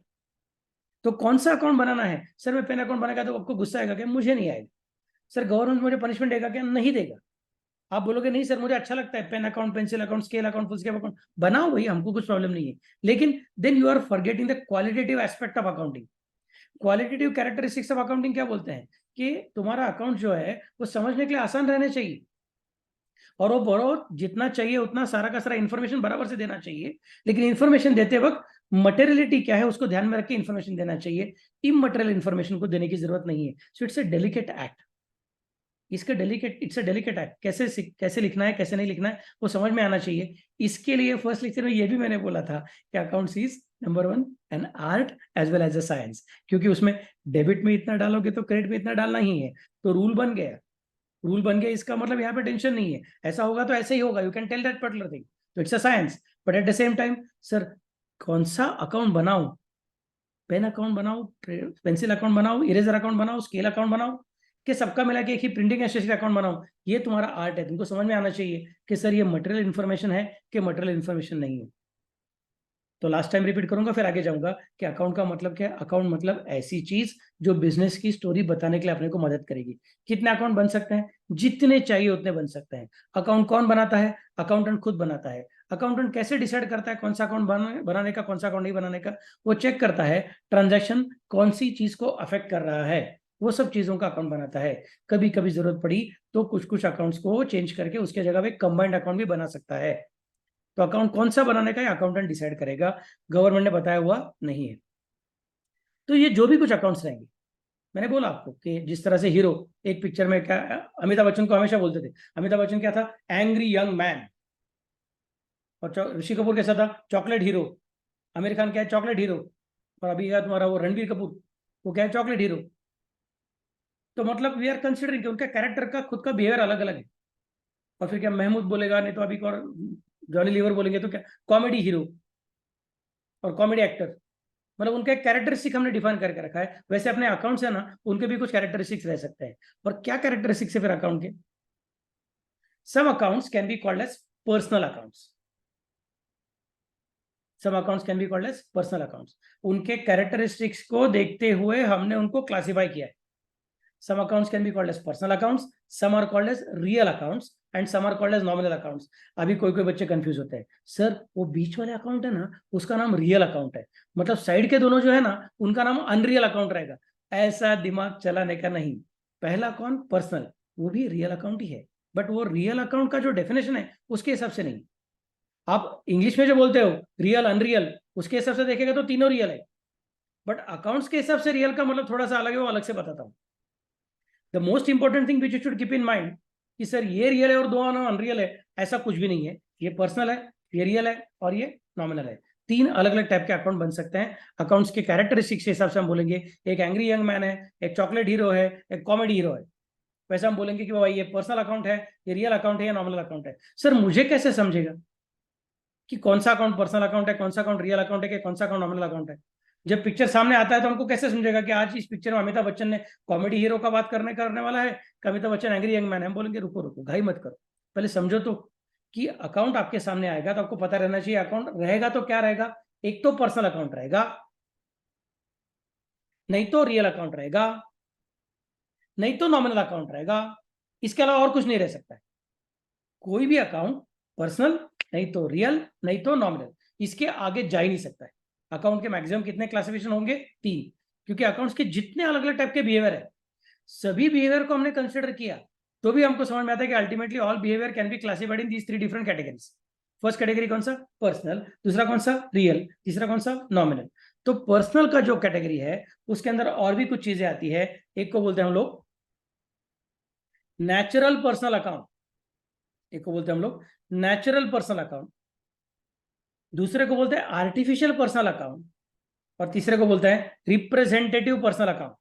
तो कौन सा अकाउंट बनाना है? सर मैं पेन अकाउंट बनाएगा तो आपको गुस्सा आएगा क्या? मुझे नहीं आएगा। सर गवर्नमेंट मुझे पनिशमेंट देगा क्या? नहीं देगा। आप बोलोगे नहीं सर मुझे अच्छा लगता है pen account, pencil account, scale account, foolscap account, बनाओ भाई, हमको कुछ प्रॉब्लम नहीं है। लेकिन then you are forgetting the qualitative aspect of accounting. Qualitative characteristics of accounting क्या बोलते हैं कि तुम्हारा अकाउंट जो है वो समझने के लिए आसान रहने चाहिए, और वो बहुत जितना चाहिए उतना सारा का सारा इंफॉर्मेशन बराबर से देना चाहिए। लेकिन इंफॉर्मेशन देते वक्त मटेरियलिटी क्या है उसको ध्यान में रख के इंफॉर्मेशन देना चाहिए, इमटेरियल इंफॉर्मेशन को देने की जरूरत नहीं है। So it's a delicate act. It's a delicate act. कैसे लिखना है, कैसे नहीं लिखना है, वो समझ में आना चाहिए। इसके लिए फर्स्ट लेक्चर में ये भी मैंने बोला था कि accounts is number 1 an art as well as a science, क्योंकि उसमें डेबिट में इतना डालोगे तो क्रेडिट में इतना डालना ही है। तो रूल बन गया, रूल बन गया, इसका मतलब यहाँ पे टेंशन नहीं है, ऐसा होगा तो ऐसे ही होगा, you can tell that particular thing. तो it's a science, but at the same time sir कौन सा अकाउंट बनाओ, पेन अकाउंट बनाओ, पेंसिल अकाउंट बनाओ, इरेजर अकाउंट बनाओ, स्केल अकाउंट बनाओ, कि सबका मिला के एक ही प्रिंटिंग एंड स्टेशनरी अकाउंट बनाओ, ये तुम्हारा आर्ट है। तुमको समझ में आना चाहिए कि सर ये मटेरियल इन्फॉर्मेशन है कि मटेरियल इन्फॉर्मेशन नहीं है। तो लास्ट टाइम रिपीट करूंगा फिर आगे जाऊंगा कि अकाउंट का मतलब क्या है। अकाउंट मतलब ऐसी चीज जो बिजनेस की स्टोरी बताने के लिए अपने को मदद करेगी। कितने अकाउंट बन सकते हैं? जितने चाहिए उतने बन सकते हैं। अकाउंट कौन बनाता है? अकाउंटेंट खुद बनाता है। अकाउंटेंट कैसे डिसाइड करता है कौन सा अकाउंट बनाने का, कौन सा अकाउंट नहीं बनाने का? वो चेक करता है ट्रांजैक्शन कौन सी चीज को अफेक्ट कर रहा है, वो सब चीजों का अकाउंट बनाता है। कभी कभी जरूरत पड़ी तो कुछ कुछ अकाउंट्स को चेंज करके उसके जगह पे कंबाइंड अकाउंट भी बना सकता है। तो अकाउंट कौन सा बनाने का अकाउंटेंट डिसाइड करेगा, गवर्नमेंट ने बताया हुआ नहीं है। तो ये जो भी कुछ अकाउंट्स रहेंगे, मैंने बोला आपको कि जिस तरह से हीरो, एक पिक्चर में क्या अमिताभ बच्चन को हमेशा बोलते थे, अमिताभ बच्चन क्या था? Angry young man. और ऋषि कपूर कैसा था? Chocolate hero. आमिर खान क्या है? Chocolate hero. और अभी क्या तुम्हारा वो रणबीर कपूर, वो क्या है? Chocolate hero. तो मतलब वी आर कंसिडरिंग कि उनका कैरेक्टर का खुद का बिहेवियर अलग अलग है। और फिर क्या महमूद बोलेगा, नहीं तो अभी और जॉनी लीवर बोलेंगे तो क्या? कॉमेडी हीरो और कॉमेडी एक्टर। मतलब उनका एक कैरेक्टरिस्टिक हमने डिफाइन करके रखा है। वैसे अपने अकाउंट्स है ना, उनके भी कुछ कैरेक्टरिस्टिक्स रह सकते हैं। और क्या कैरेक्टरिस्टिक्स है फिर अकाउंट के? Some accounts can be called as personal accounts. Some accounts can be called as personal accounts. उनके कैरेक्टरिस्टिक्स को देखते हुए हमने उनको क्लासिफाई किया है। Some accounts can be called as personal accounts, some are called as real accounts and some are called as nominal accounts. अभी कोई कोई बच्चे कंफ्यूज होते हैं, सर वो बीच वाले अकाउंट है ना उसका नाम रियल अकाउंट है, मतलब साइड के दोनों जो है ना उनका नाम अनरियल अकाउंट रहेगा। ऐसा दिमाग चलाने का नहीं। पहला कौन? पर्सनल, वो भी रियल अकाउंट ही है, बट वो रियल अकाउंट का जो डेफिनेशन है उसके हिसाब से नहीं। आप इंग्लिश में जो बोलते हो रियल अनरियल, उसके हिसाब से देखेगा तो तीनों रियल है, बट अकाउंट्स के हिसाब से रियल का मतलब थोड़ा सा अलग है, वो अलग से बताता हूँ। The most important thing which you should keep in mind कि सर ये रियल है और दो अनरियल है, ऐसा कुछ भी नहीं है। ये पर्सनल है, ये रियल है और ये नॉमिनल है। तीन अलग अलग टाइप के अकाउंट बन सकते हैं। अकाउंट्स के कैरेक्टरिस्टिक्स के हिसाब से हम बोलेंगे एक एंग्री यंग मैन है, एक चॉकलेट हीरो है, एक कॉमेडी हीरो है। वैसे हम बोलेंगे कि भाई ये पर्सनल अकाउंट है, ये रियल अकाउंट है या नॉमिनल अकाउंट है। सर मुझे कैसे समझेगा कि कौन सा अकाउंट पर्सनल अकाउंट है, कौन सा अकाउंट रियल अकाउंट है, कि कौन सा अकाउंट नॉमिनल अकाउंट है? जब पिक्चर सामने आता है तो हमको कैसे समझेगा कि आज इस पिक्चर में अमिताभ बच्चन ने कॉमेडी हीरो का बात करने वाला है कि Amitabh Bachchan angry young man है? हम बोलेंगे रुको रुको, घाई मत करो, पहले समझो तो कि अकाउंट आपके सामने आएगा तो आपको पता रहना चाहिए अकाउंट रहेगा तो क्या रहेगा। एक तो पर्सनल अकाउंट रहेगा, नहीं तो रियल अकाउंट रहेगा, नहीं तो नॉमिनल अकाउंट रहेगा। इसके अलावा और कुछ नहीं रह सकता है। कोई भी अकाउंट पर्सनल, नहीं तो रियल, नहीं तो नॉमिनल, इसके आगे जा ही नहीं सकता है। अकाउंट के मैक्सिमम कितने क्लासिफिकेशन होंगे? 3। क्योंकि अकाउंट्स के जितने अलग अलग टाइप के बिहेवियर है, सभी बिहेवियर को हमने कंसिडर किया, तो भी हमको समझ में आता है कि ultimately all behaviour can be classified in these 3 different categories. First category कौन सा? पर्सनल। दूसरा कौन सा? रियल। तीसरा कौन सा? नॉमिनल। तो पर्सनल का जो कैटेगरी है उसके अंदर और भी कुछ चीजें आती है। एक को बोलते हैं हम लोग नेचुरल पर्सनल अकाउंट, एक को बोलते हैं हम लोग नेचुरल पर्सनल अकाउंट, दूसरे को बोलते हैं आर्टिफिशियल पर्सनल अकाउंट, और तीसरे को बोलते हैं रिप्रेजेंटेटिव पर्सनल अकाउंट।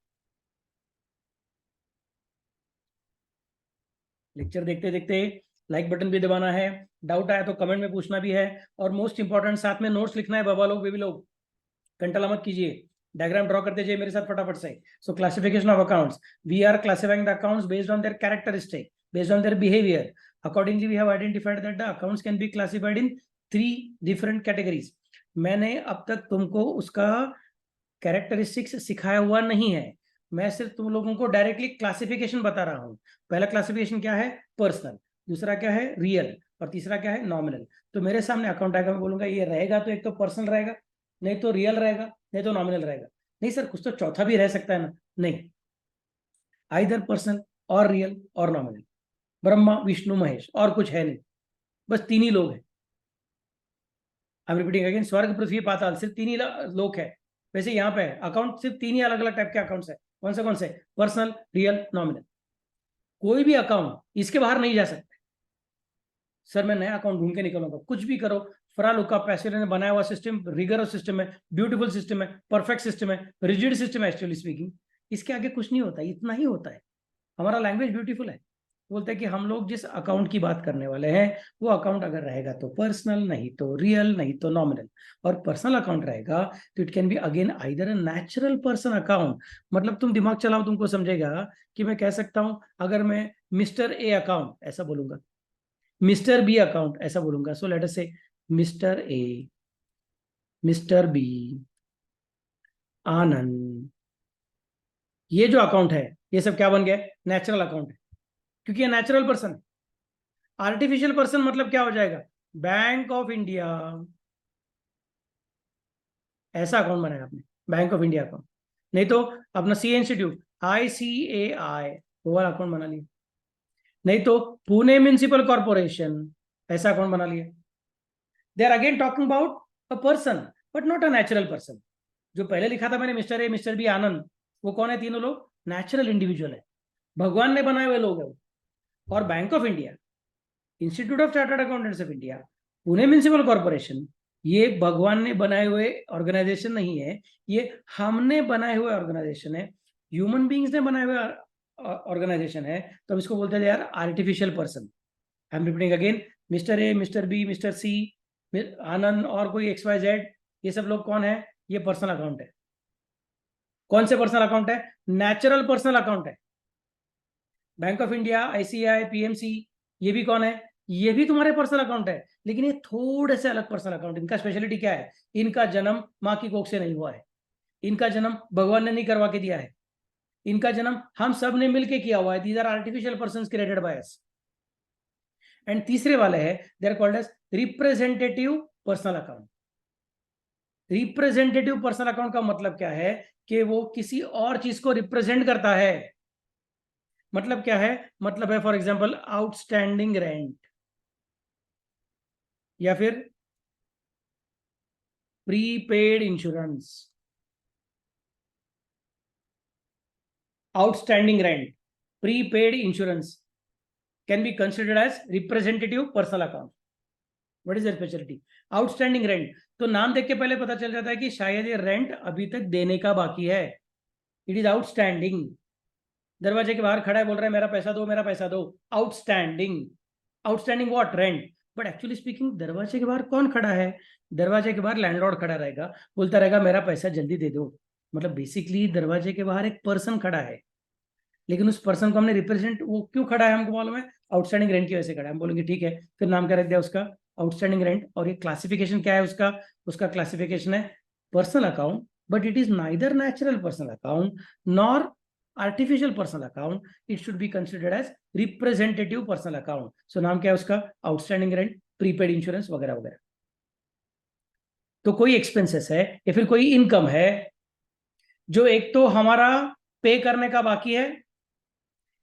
लेक्चर देखते देखते लाइक बटन भी दबाना है, डाउट आया तो कमेंट में पूछना भी है, और मोस्ट इंपॉर्टेंट साथ में नोट्स लिखना है। बाबा लोग, बेबी लोग, कंटला मत कीजिए, डायग्राम ड्रॉ करते जाइए मेरे साथ फटाफट से। So classification of accounts, we are classifying the accounts based on their characteristic, based on their behaviour. Accordingly we have identified that the accounts can be classified in 3 different categories. मैंने अब तक तुमको उसका कैरेक्टरिस्टिक्स सिखाया हुआ नहीं है, मैं सिर्फ तुम लोगों को डायरेक्टली क्लासिफिकेशन बता रहा हूँ। पहला क्लासिफिकेशन क्या है? पर्सनल। दूसरा क्या है? रियल। और तीसरा क्या है? नॉमिनल। तो मेरे सामने अकाउंट आएगा, मैं बोलूंगा ये रहेगा तो एक तो पर्सनल रहेगा, नहीं तो रियल रहेगा, नहीं तो नॉमिनल रहेगा। नहीं सर, कुछ तो चौथा भी रह सकता है ना? नहीं, आइदर पर्सनल और रियल और नॉमिनल। ब्रह्मा विष्णु महेश, और कुछ है नहीं, बस 3 ही लोग हैं। आई एम रिपीटिंग अगेन, स्वर्ग पृथ्वी पाताल, सिर्फ 3 ही लोग है। वैसे यहाँ पे अकाउंट सिर्फ 3 ही अलग अलग टाइप के अकाउंट्स है। कौन से? Personal, real, nominal. कोई भी अकाउंट इसके बाहर नहीं जा सकता। सर मैं नया अकाउंट ढूंढ के निकलूंगा, कुछ भी करो। फरालुका पैसेर ने बनाया हुआ सिस्टम रिगरस सिस्टम है, ब्यूटीफुल सिस्टम है, परफेक्ट सिस्टम है, रिजिड सिस्टम है। एक्चुअली स्पीकिंग इसके आगे कुछ नहीं होता, इतना ही होता है। हमारा लैंग्वेज ब्यूटीफुल है। बोलते हैं कि हम लोग जिस अकाउंट की बात करने वाले हैं वो अकाउंट अगर रहेगा तो पर्सनल, नहीं तो रियल, नहीं तो नॉमिनल। और पर्सनल अकाउंट रहेगा तो it can be again either a natural person account. मतलब तुम दिमाग चलाओ, तुमको समझेगा कि मैं कह सकता हूं, अगर मैं मिस्टर ए अकाउंट ऐसा बोलूंगा, मिस्टर बी अकाउंट ऐसा बोलूंगा, सो लेट अस से मिस्टर ए, मिस्टर बी, आनंद, ये जो अकाउंट है ये सब क्या बन गया? नेचुरल अकाउंट है, क्योंकि ये नेचुरल पर्सन है। आर्टिफिशियल पर्सन मतलब क्या हो जाएगा? बैंक ऑफ इंडिया, ऐसा अकाउंट बनाया आपने, बैंक ऑफ इंडिया अकाउंट। नहीं तो अपना सी इंस्टीट्यूट, ICAI, वो वाला अकाउंट बना लिया। नहीं तो पुणे म्युनिसिपल कॉर्पोरेशन, ऐसा अकाउंट बना लिया। They are again talking about a person but not a natural person. जो पहले लिखा था मैंने, mister A, mister B, Anand, वो कौन है? तीनों लोग नेचुरल इंडिविजुअल है, भगवान ने बनाए हुए लोग है। और bank of India, institute of chartered accountants of India, Pune municipal corporation, ये भगवान ने बनाए हुए ऑर्गेनाइजेशन नहीं है, ये हमने बनाए हुए ऑर्गेनाइजेशन है, ह्यूमन बींग्स ने बनाए हुए ऑर्गेनाइजेशन है। तो हम इसको बोलते हैं यार artificial person. I am repeating again, mister A, mister B, mister C, Anand और कोई XYZ, ये सब लोग कौन है? ये पर्सनल अकाउंट है। कौन से पर्सनल अकाउंट है? नेचुरल पर्सनल अकाउंट है। Bank of India, ICAI, PMC, ये भी कौन है? ये भी तुम्हारे पर्सनल अकाउंट है, लेकिन ये थोड़े से अलग पर्सनल अकाउंट। इनका स्पेशलिटी क्या है? इनका जन्म माँ की कोख से नहीं हुआ है, इनका जन्म भगवान ने नहीं करवा के दिया है, इनका जन्म हम सब ने मिलके किया हुआ है। These are artificial person created by us. And तीसरे वाले है, they are called as representative personal account. Representative personal account का मतलब क्या है? कि वो किसी और चीज को रिप्रेजेंट करता है। मतलब क्या है? मतलब है फॉर एग्जांपल आउटस्टैंडिंग रेंट, या फिर prepaid insurance. Outstanding rent, prepaid insurance can be considered as representative personal account. What is the speciality? Outstanding rent. तो नाम देख के पहले पता चल जाता है कि शायद ये रेंट अभी तक देने का बाकी है। It is outstanding. दरवाजे के बाहर खड़ा है, बोल रहा है मेरा पैसा दो, मेरा पैसा दो। Outstanding. Outstanding what? Rent. But actually speaking दरवाजे के बाहर कौन खड़ा है? दरवाजे के बाहर लैंडलॉर्ड खड़ा रहेगा, बोलता रहेगा मेरा पैसा जल्दी दे दो। मतलब बेसिकली दरवाजे के बाहर एक पर्सन खड़ा है, लेकिन उस पर्सन को हमने रिप्रेजेंट, वो क्यों खड़ा है हमको मालूम है, आउटस्टैंडिंग रेंट की वजह से खड़ा है। हम बोलेंगे ठीक है, फिर नाम क्या रख दिया उसका? Outstanding rent. और ये क्लासिफिकेशन क्या है उसका? उसका क्लासिफिकेशन है personal account, but it is neither natural personal account nor artificial personal account, it should be considered as representative personal account. So नाम क्या है उसका? आउटस्टैंडिंग रेंट, प्रीपेड इंश्योरेंस वगैरह वगैरह। तो कोई एक्सपेंसेस है या फिर कोई इनकम है जो एक तो हमारा पे करने का बाकी है,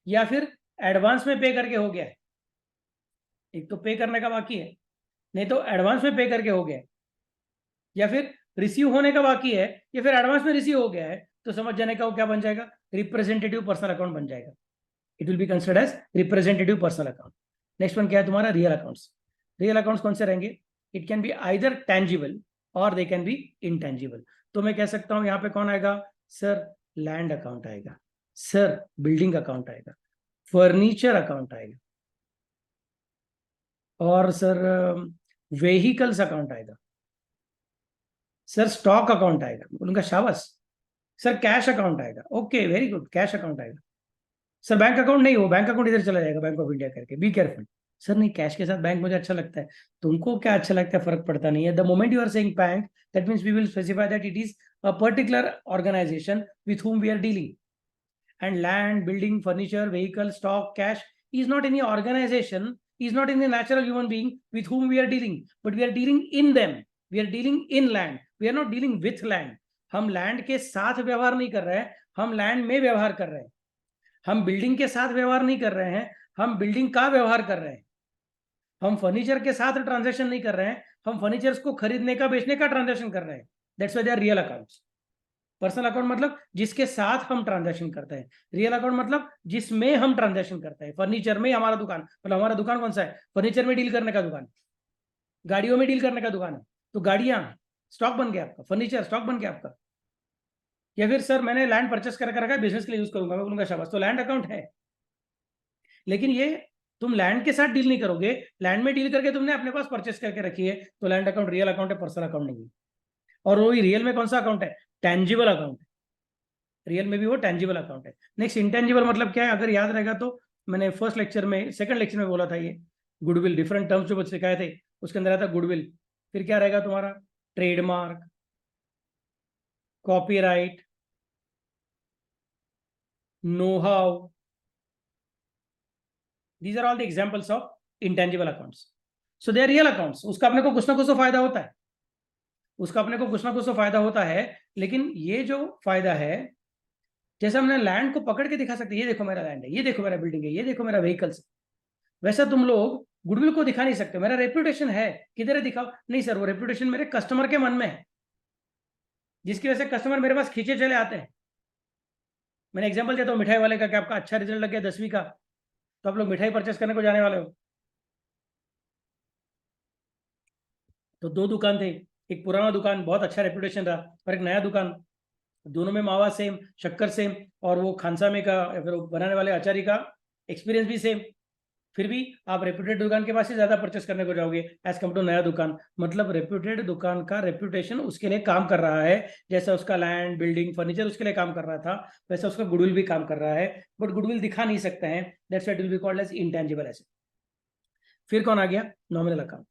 या फिर एडवांस में पे करके हो गया है। एक तो पे करने का बाकी है, नहीं तो एडवांस में पे करके हो गया, या फिर रिसीव होने का बाकी है, या फिर एडवांस में रिसीव हो गया है, तो समझ जाने का वो क्या बन जाएगा, रिप्रेजेंटेटिव पर्सनल अकाउंट बन जाएगा। It will be considered as representative personal account. Next one क्या है तुम्हारा, रियल अकाउंट्स। रियल अकाउंट्स कौन से रहेंगे, it can be either tangible और दे कैन बी इनटेंजिबल। तो मैं कह सकता हूं यहाँ पे कौन आएगा, सर लैंड अकाउंट आएगा, सर बिल्डिंग अकाउंट आएगा, फर्नीचर अकाउंट आएगा, और सर व्हीकल्स अकाउंट आएगा, सर स्टॉक अकाउंट आएगा। उनका शाबाश। सर कैश अकाउंट आएगा, okay very good, cash account आएगा। सर बैंक अकाउंट नहीं हो, बैंक अकाउंट इधर चला जाएगा, बैंक ऑफ इंडिया करके, बी केयरफुल। सर नहीं, कैश के साथ बैंक मुझे अच्छा लगता है, तुमको क्या अच्छा लगता है फर्क पड़ता नहीं है। The moment you are saying bank, that means we will specify that it is a particular organisation with whom we are dealing. And land, building, furniture, vehicle, stock, cash is not any organization, is not any natural human being with whom we are dealing, but we are dealing in them. We are dealing in land. We are not dealing with land. हम land के साथ व्यवहार नहीं कर रहे हैं, हम land में व्यवहार कर रहे हैं। हम बिल्डिंग के साथ व्यवहार नहीं कर रहे हैं, हम बिल्डिंग का व्यवहार कर रहे हैं। हम फर्नीचर के साथ ट्रांजैक्शन नहीं कर रहे हैं, हम फर्नीचर को खरीदने का बेचने का ट्रांजैक्शन कर रहे हैं। That's why they are real accounts. Personal account मतलब जिसके साथ हम ट्रांजैक्शन करते हैं, रियल अकाउंट मतलब जिसमें हम ट्रांजैक्शन करते हैं। फर्नीचर में हमारा दुकान, मतलब हमारा दुकान कौन सा है, फर्नीचर में डील करने का दुकान, गाड़ियों में डील करने का दुकान है, तो गाड़ियां स्टॉक बन गया आपका, फर्नीचर स्टॉक बन गया आपका। या फिर सर मैंने लैंड परचेस करके रखा है, बिजनेस के लिए यूज करूंगा, मैं बोलूंगा शाबाश, तो लैंड अकाउंट है। लेकिन ये तुम लैंड के साथ डील नहीं करोगे, लैंड में डील करके तुमने अपने पास परचेस करके रखी है, तो लैंड अकाउंट रियल अकाउंट है, पर्सनल अकाउंट नहीं है। और वही रियल में कौन सा अकाउंट है, टेंजिबल अकाउंट है। रियल में भी वो टेंजिबल अकाउंट है। नेक्स्ट इंटेंजिबल मतलब क्या है, अगर याद रहेगा तो मैंने फर्स्ट लेक्चर में, सेकंड लेक्चर में बोला था, ये गुडविल, डिफरेंट टर्म्स जो सिखाए थे उसके अंदर आता गुडविल। फिर क्या रहेगा तुम्हारा, trademark, copyright, know how, these are all the examples of intangible accounts. So they are real accounts. उसका अपने को कुछ ना कुछ तो फायदा होता है, उसका अपने को कुछ ना कुछ तो फायदा होता है। लेकिन ये जो फायदा है, जैसे हमने लैंड को पकड़ के दिखा सकते, ये देखो मेरा लैंड है, ये देखो मेरा बिल्डिंग है, ये देखो मेरा व्हीकल्स, वैसा तुम लोग गुडविल को दिखा नहीं सकते। मेरा रेपुटेशन है, किधर है दिखाओ, नहीं सर वो रेपुटेशन मेरे कस्टमर के मन में है, जिसकी वजह से कस्टमर मेरे पास खींचे चले आते हैं। मैंने एग्जांपल देता हूँ मिठाई वाले का, कि आपका अच्छा रिजल्ट लग गया 10वीं का, तो आप लोग मिठाई परचेस करने को जाने वाले हो। तो दो दुकान थे, एक पुराना दुकान बहुत अच्छा रेपुटेशन रहा, और एक नया दुकान, दोनों में मावा सेम, शक्कर सेम, और वो खानसामे का या फिर बनाने वाले आचार्य का एक्सपीरियंस भी सेम। फिर भी आप रेप्यूटेड दुकान के पास से ज्यादा परचेस करने को जाओगे एज कम्पेयर टू नया दुकान। मतलब रेप्यूटेड दुकान का रेप्यूटेशन उसके लिए काम कर रहा है, जैसा उसका लैंड, बिल्डिंग, फर्नीचर उसके लिए काम कर रहा था, वैसा उसका गुडविल भी काम कर रहा है। बट गुडविल दिखा नहीं सकते हैं, that's why it will be called as intangible asset. फिर कौन आ गया, नॉमिनल अकाउंट।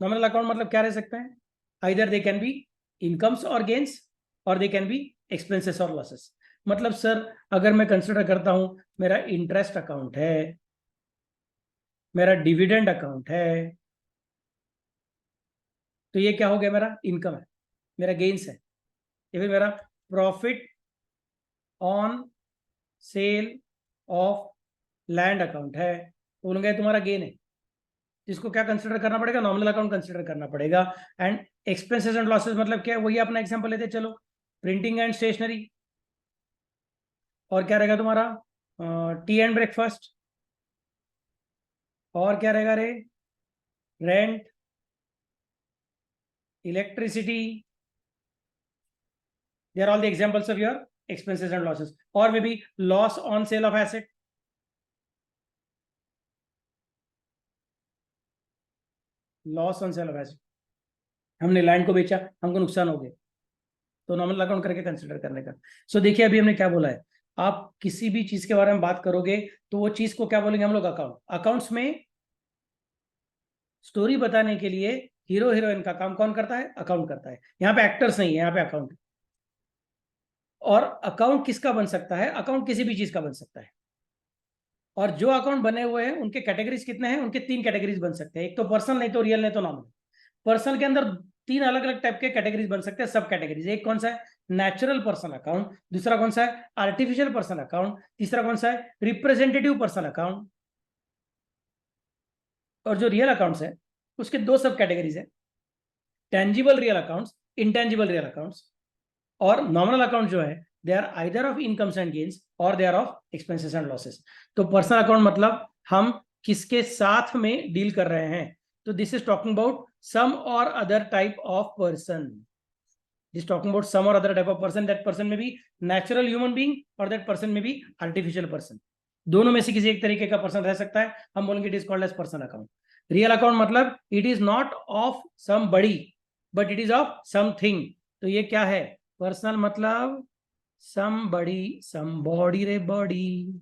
नॉमिनल अकाउंट मतलब क्या रह सकते हैं, either they can be incomes और गेन्स, और दे कैन बी एक्सपेंसेस और लॉसेस। मतलब सर अगर मैं कंसिडर करता हूं, मेरा इंटरेस्ट अकाउंट है, मेरा डिविडेंड अकाउंट है, तो ये क्या हो गया, मेरा इनकम है, मेरा गेन्स है। या फिर मेरा profit on sale of land account है, तो बोलूंगा तुम्हारा गेन है, जिसको क्या कंसिडर करना पड़ेगा, नॉमिनल अकाउंट कंसिडर करना पड़ेगा। एंड एक्सपेंसेस एंड लॉसेस मतलब क्या है, वही अपना एग्जांपल लेते चलो, प्रिंटिंग एंड स्टेशनरी, और क्या रहेगा तुम्हारा, टी एंड ब्रेकफास्ट, और क्या रहेगा रे, rent, electricity, they are all the examples of your expenses and losses. Or maybe loss on sale of asset, loss on sale of asset, हमने लैंड को बेचा, हमको नुकसान हो गया, तो नॉमिनल अकाउंट करके कंसिडर करने का। सो देखिए अभी हमने क्या बोला है, आप किसी भी चीज के बारे में बात करोगे तो वो चीज को क्या बोलेंगे हम लोग, अकाउंट। अकाउंट्स में स्टोरी बताने के लिए हीरो हीरोइन का काम कौन करता है, अकाउंट करता है। यहाँ पे एक्टर्स नहीं है, यहाँ पे अकाउंट। और अकाउंट किसका बन सकता है, अकाउंट किसी भी चीज का बन सकता है। और जो अकाउंट बने हुए हैं उनके कैटेगरीज कितने हैं, उनके 3 कैटेगरीज बन सकते हैं, एक तो पर्सनल, नहीं तो रियल, नहीं तो नॉमिनल। पर्सनल के अंदर 3 अलग अलग टाइप के कैटेगरीज बन सकते हैं, सब कैटेगरीज। एक कौन सा है, नेचुरल पर्सनल अकाउंट, दूसरा कौन सा है, आर्टिफिशियल पर्सनल अकाउंट, तीसरा कौन सा है, रिप्रेजेंटेटिव पर्सनल अकाउंट। और जो रियल अकाउंट्स है उसके दो सब कैटेगरीज है, tangible real accounts, intangible real accounts. और नॉमिनल अकाउंट जो है they are either of incomes and gains और they are of expenses and losses. तो पर्सनल अकाउंट मतलब हम किसके साथ में डील कर रहे हैं, तो this is talking about some और other type of person, this talking about some और other type of person, that person में भी नेचुरल ह्यूमन बीइंग और दैट पर्सन में भी आर्टिफिशियल पर्सन, दोनों में से किसी एक तरीके का पर्सन रह सकता है, हम बोलेंगे it is called as personal account. Real account मतलब it is not of somebody but it is of something. तो ये क्या है, पर्सनल मतलब सम बड़ी, सम बॉडी रे बॉडी,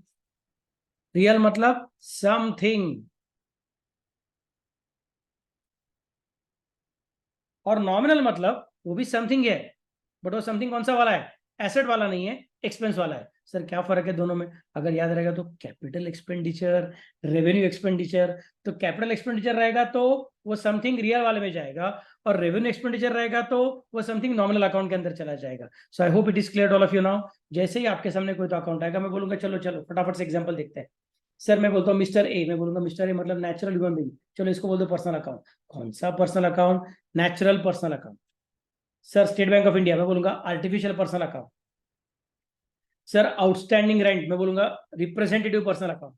रियल मतलब समथिंग, और नॉमिनल मतलब वो भी समथिंग है बट वो समथिंग कौन सा वाला है, एसेट वाला नहीं है, एक्सपेंस वाला है। सर क्या फर्क है दोनों में, अगर याद रहेगा तो कैपिटल एक्सपेंडिचर, रेवेन्यू एक्सपेंडिचर, तो कैपिटल एक्सपेंडिचर रहेगा तो वो समथिंग रियल वाले में जाएगा, और रेवेन्यू एक्सपेंडिचर रहेगा तो वो समथिंग नॉमिनल अकाउंट के अंदर चला जाएगा। So I hope it is clear all of you now. जैसे ही आपके सामने कोई तो अकाउंट आएगा मैं बोलूंगा चलो चलो फटाफट से एग्जाम्पल देखते हैं। सर मैं बोलता हूँ मिस्टर ए, मैं बोलूंगा मिस्टर ए मतलब नेचुरल ह्यूमन बीइंग, चलो इसको बोल दो पर्सनल अकाउंट। कौन सा personal account, natural personal account. Sir State Bank of India, मैं बोलूंगा artificial personal account. Sir outstanding rent, मैं बोलूंगा representative personal account.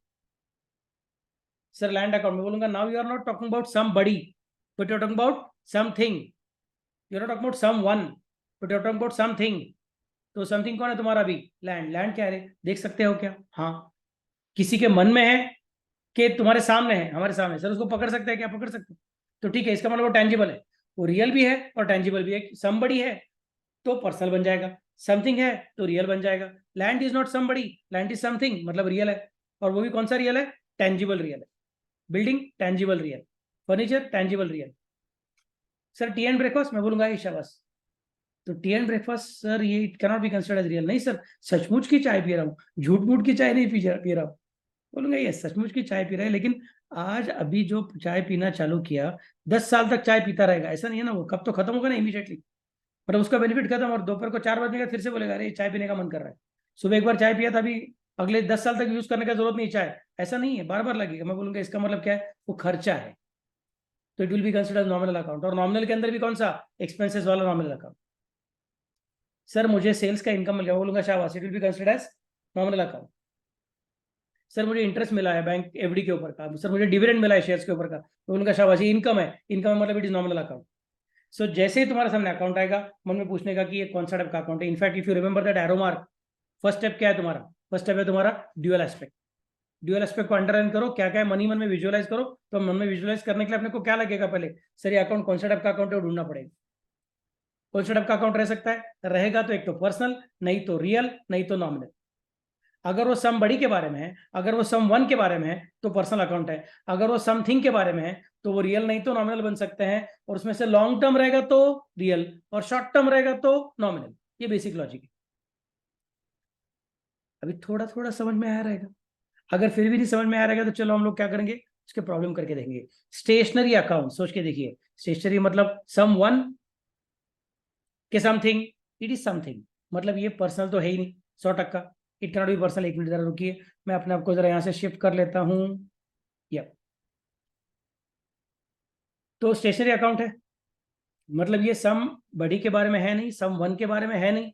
Sir land account, मैं बोलूंगा now you are not talking about somebody but you are talking about something, you are not talking about someone but you are talking about something. तो something कौन है तुम्हारा भी, land. Land क्या है देख सकते हो क्या, हाँ किसी के मन में है कि तुम्हारे सामने है, हमारे सामने, सर उसको पकड़ सकते हैं क्या, पकड़ सकते हैं, तो ठीक है, इसका मतलब वो टेंजिबल है, वो रियल भी है और टेंजिबल भी है। समबडी है तो पर्सनल बन जाएगा, समथिंग है तो रियल बन जाएगा। Land is not somebody, land is something मतलब रियल है, और वो भी कौन सा रियल है, टेंजिबल रियल है। Building tangible real, furniture tangible real. Sir tea and breakfast, मैं बोलूंगा शाबाश, तो टी एंड ब्रेकफास्ट सर ये it cannot be considered as real, नहीं सर सचमुच की चाय पी रहा हूँ, झूठ मूठ की चाय नहीं पी रहा हूँ। बोलूंगा ये सचमुच की चाय पी रहा है, लेकिन आज अभी जो चाय पीना चालू किया 10 साल तक चाय पीता रहेगा, ऐसा नहीं है ना, वो कब तो खत्म होगा ना इमीडिएटली, मतलब उसका बेनिफिट खत्म, और दोपहर को 4 बजने का फिर से बोलेगा अरे चाय पीने का मन कर रहा है। सुबह एक बार चाय पिया था, अभी अगले 10 साल तक यूज करने का जरूरत नहीं चाय, ऐसा नहीं है, बार बार लगेगा। मैं बोलूंगा इसका मतलब क्या है, वो खर्चा है, तो it will be considered nominal account. और नॉमिनल के अंदर भी कौन सा, एक्सपेंसेस वाला नॉमिनल अकाउंट। सर मुझे सेल्स का इनकम मिल गया, बोलूंगा शाबाश, it will be considered as nominal account. Sir मुझे इंटरेस्ट मिला है बैंक एफडी के ऊपर का, सर मुझे डिविडेंड मिला है शेयर्स के ऊपर का, तो उनका शाबाश इनकम है, इनकम मतलब इट इज नॉमिनल अकाउंट। सो जैसे ही तुम्हारे सामने अकाउंट आएगा मन में पूछने का कि ये कौन सा टाइप का अकाउंट है। In fact if you remember that arrow mark, first step क्या है तुम्हारा, फर्स्ट स्टेप है तुम्हारा ड्यूअल एस्पेक्ट। ड्यूअल एस्पेक्ट को अंडरलाइन करो, क्या क्या है मनी मन में विजुअलाइज करो। तो मन में विजुअलाइज करने के लिए अपने को क्या लगेगा, पहले सर ये अकाउंट कौन सा टाइप का अकाउंट है वो ढूंढना पड़ेगा। कौन सा टाइप का अकाउंट रह सकता है, रहेगा तो एक तो पर्सनल, नहीं तो रियल, नहीं तो नॉमिनल। अगर वो सम बड़ी के बारे में है, अगर वो सम वन के बारे में है तो पर्सनल अकाउंट है, अगर वो समथिंग के बारे में है तो वो रियल नहीं तो नॉमिनल बन सकते हैं, और उसमें से लॉन्ग टर्म रहेगा तो रियल और शॉर्ट टर्म रहेगा तो नॉमिनल। ये बेसिक लॉजिक है। अभी थोड़ा थोड़ा समझ में आया रहेगा, अगर फिर भी नहीं समझ में आया रहेगा तो चलो हम लोग क्या करेंगे, उसके प्रॉब्लम करके देखेंगे। स्टेशनरी अकाउंट सोच के देखिए, स्टेशनरी मतलब सम वन के समथिंग, इट इज समथिंग, मतलब ये पर्सनल तो है ही नहीं 100%, इट कैनॉट बी पर्सनल। एक मिनट जरा रुकिए, मैं अपने आप को जरा यहाँ से शिफ्ट कर लेता हूँ। या तो स्टेशनरी अकाउंट है, मतलब ये सम बड़ी के बारे में है नहीं, सम वन के बारे में है नहीं,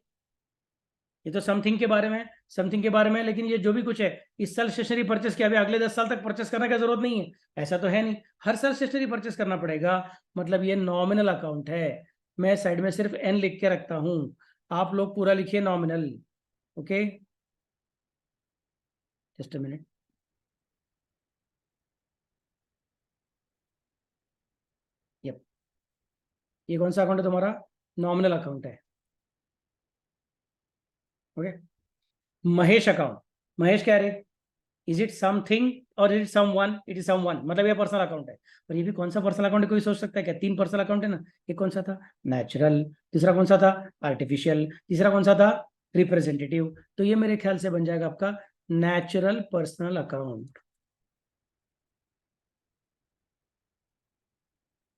ये तो समथिंग के बारे में है, समथिंग के बारे में है, लेकिन ये जो भी कुछ है इस साल स्टेशनरी परचेस किया, अभी अगले 10 साल तक परचेस करने का जरूरत नहीं है, ऐसा तो है नहीं, हर साल स्टेशनरी परचेस करना पड़ेगा, मतलब ये नॉमिनल अकाउंट है। मैं साइड में सिर्फ एन लिख के रखता हूं, आप लोग पूरा लिखिए nominal. Okay just a minute. Yup, ये कौन सा अकाउंट है तुम्हारा, नॉमिनल अकाउंट है। ओके महेश अकाउंट, महेश क्या रे, इज इट समथिंग और is it someone, it is someone, मतलब ये पर्सनल अकाउंट है। और ये भी कौन सा पर्सनल अकाउंट है, कोई सोच सकता है क्या, 3 पर्सनल अकाउंट है ना, ये कौन सा था, नेचुरल, दूसरा कौन सा था, आर्टिफिशियल, तीसरा कौन सा था, रिप्रेजेंटेटिव। तो ये मेरे ख्याल से बन जाएगा आपका नेचुरल पर्सनल अकाउंट।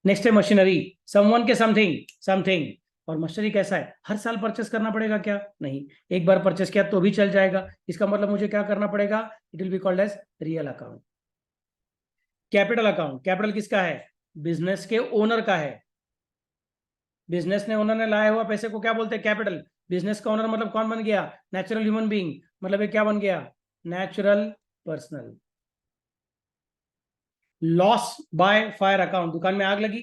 नेक्स्ट है मशीनरी, समवन के समथिंग, समथिंग, और मशीनरी कैसा है, हर साल परचेस करना पड़ेगा क्या, नहीं, एक बार परचेस किया तो भी चल जाएगा, इसका मतलब मुझे क्या करना पड़ेगा, it will be called as real account. Capital account, capital किसका है, बिजनेस के ओनर का है। बिजनेस ने ओनर ने लाया हुआ पैसे को क्या बोलते हैं? कैपिटल। बिजनेस का ओनर मतलब कौन बन गया? नेचुरल ह्यूमन बीइंग, मतलब ये क्या बन गया? Natural personal. Loss by fire account, दुकान में आग लगी,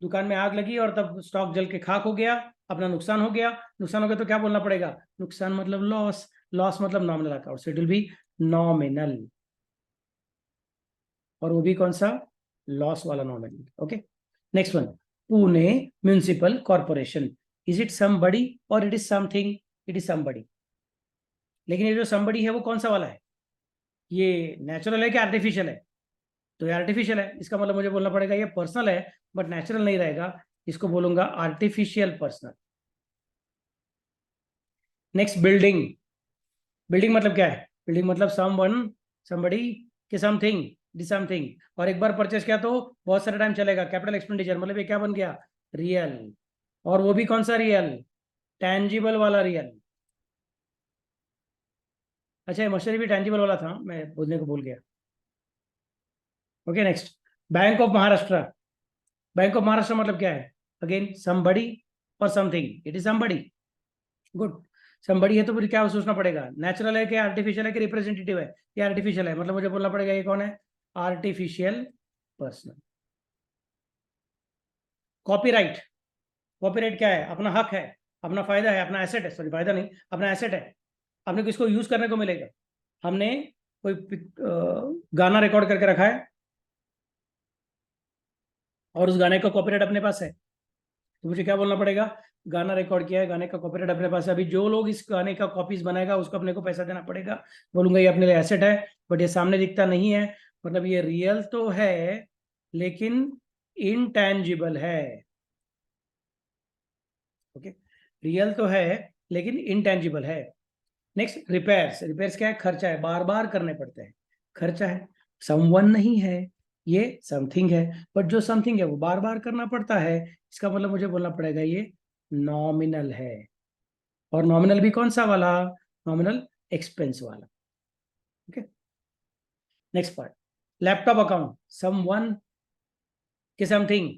दुकान में आग लगी और तब स्टॉक जल के खाक हो गया, अपना नुकसान हो गया। नुकसान हो गया तो क्या बोलना पड़ेगा? नुकसान मतलब लॉस, लॉस मतलब nominal account, so it will be nominal, और वो भी कौन सा? लॉस वाला nominal. Okay, next one, Pune municipal corporation, is it somebody और it is something? It is somebody. लेकिन ये जो समबडी है वो कौन सा वाला है? ये नेचुरल है कि आर्टिफिशियल है? तो ये आर्टिफिशियल है, इसका मतलब मुझे बोलना पड़ेगा ये पर्सनल है बट नेचुरल नहीं रहेगा, इसको बोलूंगा artificial personal. Next, building. Building मतलब क्या है? बिल्डिंग मतलब समवन, समबडी के समथिंग, इट इज समथिंग। और एक बार परचेस किया तो बहुत सारा टाइम चलेगा, कैपिटल एक्सपेंडिचर, मतलब ये क्या बन गया? रियल। और वो भी कौन सा रियल? टेंजिबल वाला रियल। अच्छा, ये मशीनरी भी टेंजिबल वाला था, मैं बोलने को भूल गया। Okay, next, bank of Maharashtra. Bank of Maharashtra मतलब क्या है? अगेन समबडी और something, it is somebody. Good. Somebody है तो फिर क्या सोचना पड़ेगा? नेचुरल है कि आर्टिफिशियल है कि रिप्रेजेंटेटिव है? ये आर्टिफिशियल है, मतलब मुझे बोलना पड़ेगा ये कौन है? Artificial person. कॉपीराइट। कॉपीराइट क्या है? अपना हक है, अपना फायदा है, अपना एसेट है, सॉरी फायदा नहीं, अपना एसेट है, अपने किसको यूज करने को मिलेगा। हमने कोई गाना रिकॉर्ड करके रखा है और उस गाने का कॉपीराइट अपने पास है, तो मुझे क्या बोलना पड़ेगा? गाना रिकॉर्ड किया है, गाने का कॉपीराइट अपने पास है, अभी जो लोग इस गाने का कॉपीज बनाएगा उसको अपने को पैसा देना पड़ेगा। बोलूंगा ये अपने लिए एसेट है, बट ये सामने दिखता नहीं है, मतलब ये रियल तो है लेकिन इनटैंजिबल है। ओके, रियल तो है लेकिन इनटैंजिबल है। Next, repairs. रिपेयर्स क्या है? खर्चा है, बार बार करने पड़ते हैं, खर्चा है। समवन नहीं है, ये समथिंग है, बट जो समथिंग है वो बार बार करना पड़ता है, इसका मतलब मुझे बोलना पड़ेगा ये नॉमिनल है। और नॉमिनल भी कौन सा वाला? नॉमिनल एक्सपेंस वाला। Okay, next part, laptop account. Someone के समथिंग,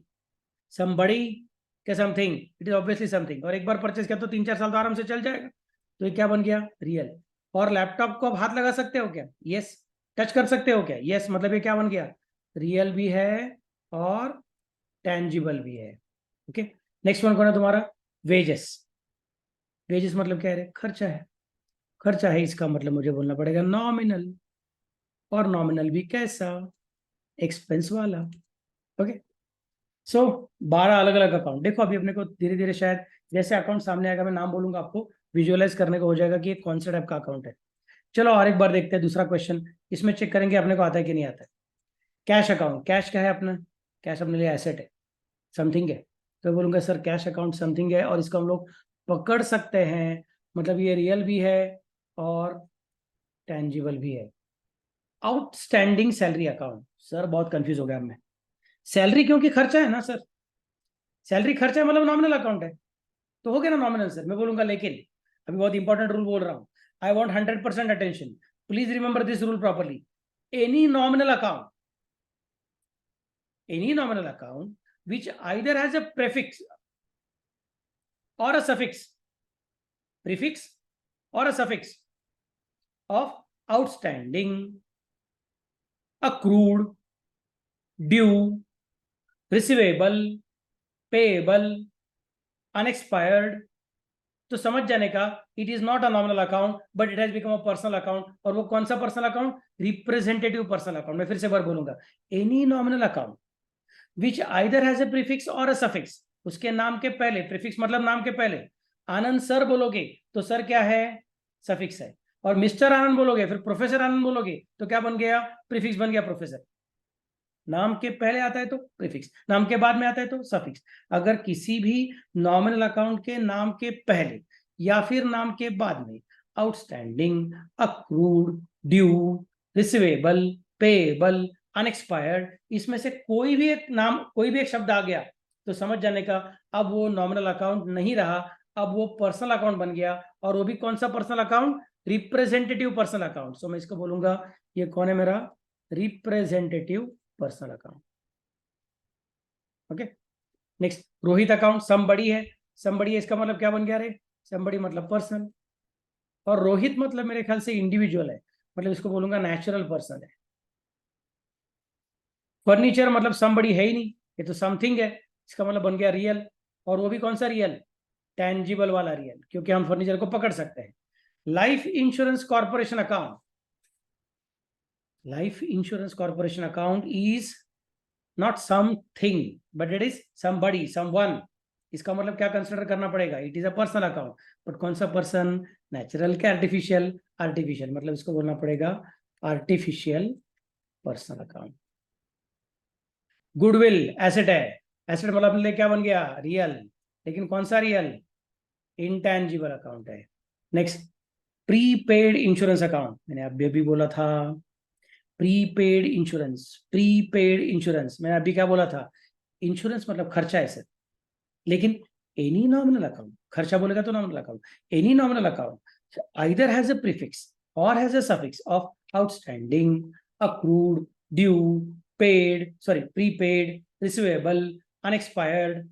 समबड़ी के something, it is obviously something. और एक बार परचेस किया तो 3-4 साल तो आराम से चल जाएगा, तो ये क्या बन गया? रियल। और लैपटॉप को आप हाथ लगा सकते हो क्या? यस। टच कर सकते हो क्या? यस। मतलब ये क्या बन गया? रियल भी है और टेंजिबल भी है। ओके, नेक्स्ट वन कौन है तुम्हारा? वेजेस। वेजेस मतलब क्या है? खर्चा है, खर्चा है, इसका मतलब मुझे बोलना पड़ेगा नॉमिनल। और नॉमिनल भी कैसा? एक्सपेंस वाला। ओके, सो 12 अलग अलग अकाउंट। देखो अभी अपने को धीरे धीरे शायद जैसे अकाउंट सामने आएगा, मैं नाम बोलूंगा आपको विजुअलाइज करने को हो जाएगा कि ये कौन सा टाइप का अकाउंट है। चलो और एक बार देखते हैं दूसरा क्वेश्चन, इसमें चेक करेंगे अपने को आता है कि नहीं आता है। Cash account. कैश क्या है अपना? कैश अपने लिए एसेट है, समथिंग है, तो बोलूंगा सर कैश अकाउंट समथिंग है और इसको हम लोग पकड़ सकते हैं, मतलब ये रियल भी है और टेंजिबल भी है। Outstanding salary account. सर बहुत कंफ्यूज हो गया मैं, सैलरी क्योंकि खर्चा है ना सर, सैलरी खर्चा है मतलब नॉमिनल अकाउंट है, तो हो गया ना नॉमिनल सर। मैं बोलूंगा लेकिन अभी बहुत इंपॉर्टेंट रूल बोल रहा हूं, I want 100% attention, please remember this rule properly. Any nominal account, any nominal account which either has a prefix or a suffix, prefix or a suffix of outstanding, accrued, due, receivable, payable, unexpired, तो समझ जाने का it is not a nominal account but it has become a personal account. और वो कौन सा personal account? Representative personal account. मैं फिर से बार बोलूंगा, any nominal account which either has a prefix और अ सफिक्स, उसके नाम के पहले, प्रीफिक्स मतलब नाम के पहले, आनंद सर बोलोगे तो सर क्या है? सफिक्स है। और मिस्टर आनंद बोलोगे फिर प्रोफेसर आनंद बोलोगे तो क्या बन गया? प्रीफिक्स बन गया प्रोफेसर। नाम के पहले आता है तो प्रीफिक्स, नाम के बाद में आता है तो सफिक्स। अगर किसी भी नॉमिनल अकाउंट के नाम के पहले या फिर नाम के बाद में outstanding, accrued, due, receivable, payable, unexpired, इसमें से कोई भी एक नाम, कोई भी एक शब्द आ गया तो समझ जाने का अब वो नॉमिनल अकाउंट नहीं रहा, अब वो पर्सनल अकाउंट बन गया। और वो भी कौन सा personal account? Representative personal account. So मैं इसको बोलूंगा ये कौन है मेरा? Representative personal account. Okay next, Rohit account somebody है, समबडी है इसका मतलब क्या बन गया रे, समबडी मतलब पर्सन, और रोहित मतलब मेरे ख्याल से इंडिविजुअल है, मतलब इसको बोलूंगा नेचुरल पर्सन है। फर्नीचर मतलब समबडी है ही नहीं, ये तो समथिंग है, इसका मतलब बन गया रियल, और वो भी कौन सा रियल, टेंजिबल वाला रियल, क्योंकि हम फर्नीचर को पकड़ सकते हैं। Life insurance corporation account, life insurance corporation account is not something but it is somebody, someone, इसका मतलब क्या कंसिडर करना पड़ेगा, it is a personal account, but कौन सा पर्सन, नेचुरल के आर्टिफिशियल, आर्टिफिशियल मतलब इसको बोलना पड़ेगा artificial personal account. Goodwill asset है, एसेट मतलब अपने लिए क्या बन गया, रियल, लेकिन कौन सा रियल, इंटेंजिबल अकाउंट है। नेक्स्ट, प्रीपेड इंश्योरेंस अकाउंट, मैंने अभी बोला था प्रीपेड इंश्योरेंस, प्रीपेड इंश्योरेंस मैंने अभी क्या बोला था, इंश्योरेंस मतलब खर्चा है सर, लेकिन एनी नॉमिनल अकाउंट, खर्चा बोलेगा तो nominal account, any nominal account either has a prefix और has a suffix of outstanding, accrued, due, paid, sorry prepaid, receivable, unexpired,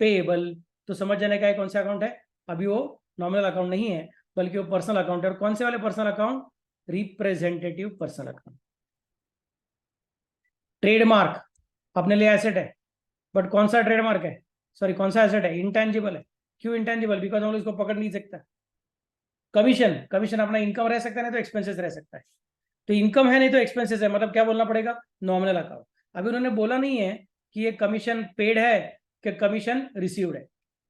payable, तो समझ जाने का है कौन सा अकाउंट है, अभी वो नॉमिनल अकाउंट नहीं है बल्कि वो पर्सनल अकाउंट है, और कौन से वाले personal account, representative personal account. Trademark अपने लिए एसेट है, बट कौन सा ट्रेडमार्क है, सॉरी कौन सा एसेट है, इंटेंजिबल है, क्यों इंटेंजिबल, बिकॉज हम लोग इसको पकड़ नहीं सकता। कमीशन, कमीशन अपना इनकम रह सकता है नहीं तो एक्सपेंसेस रह सकता है, तो इनकम है नहीं तो एक्सपेंसेस है, मतलब क्या बोलना पड़ेगा, नॉमिनल अकाउंट। अभी उन्होंने बोला नहीं है कि ये कमीशन पेड है कि कमीशन रिसीव्ड है,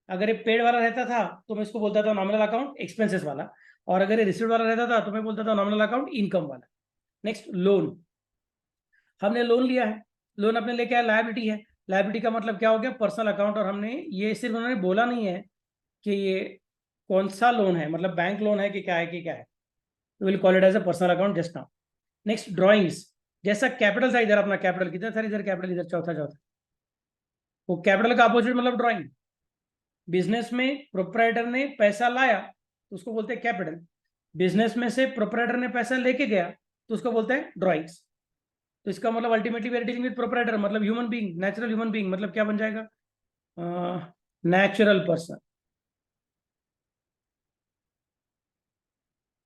अगर ये पेड वाला रहता था तो मैं इसको बोलता था नॉमिनल अकाउंट एक्सपेंसेस वाला, और अगर ये रिसीव्ड वाला रहता था तो मैं बोलता था नॉमिनल अकाउंट इनकम वाला। नेक्स्ट, लोन, हमने लोन लिया है, लोन अपने लिए क्या है, लायबिलिटी है, लायबिलिटी का मतलब क्या हो गया, पर्सनल अकाउंट, और हमने ये सिर्फ उन्होंने बोला नहीं है कि ये कौन सा लोन है, मतलब बैंक लोन है कि क्या है, will call it as a personal account just now. Next, drawings, जैसा कैपिटल था इधर, अपना कैपिटल किधर था, इधर कैपिटल, इधर चौथा चौथा, वो कैपिटल का अपोजिट मतलब ड्रॉइंग। बिजनेस में प्रोप्राइटर ने पैसा लाया तो उसको बोलते हैं कैपिटल, बिजनेस में से प्रोप्राइटर ने पैसा लेके गया तो उसको बोलते हैं ड्रॉइंग्स। तो इसका मतलब ultimately we are dealing with proprietor, मतलब human being, natural human being, मतलब क्या बन जाएगा, natural person.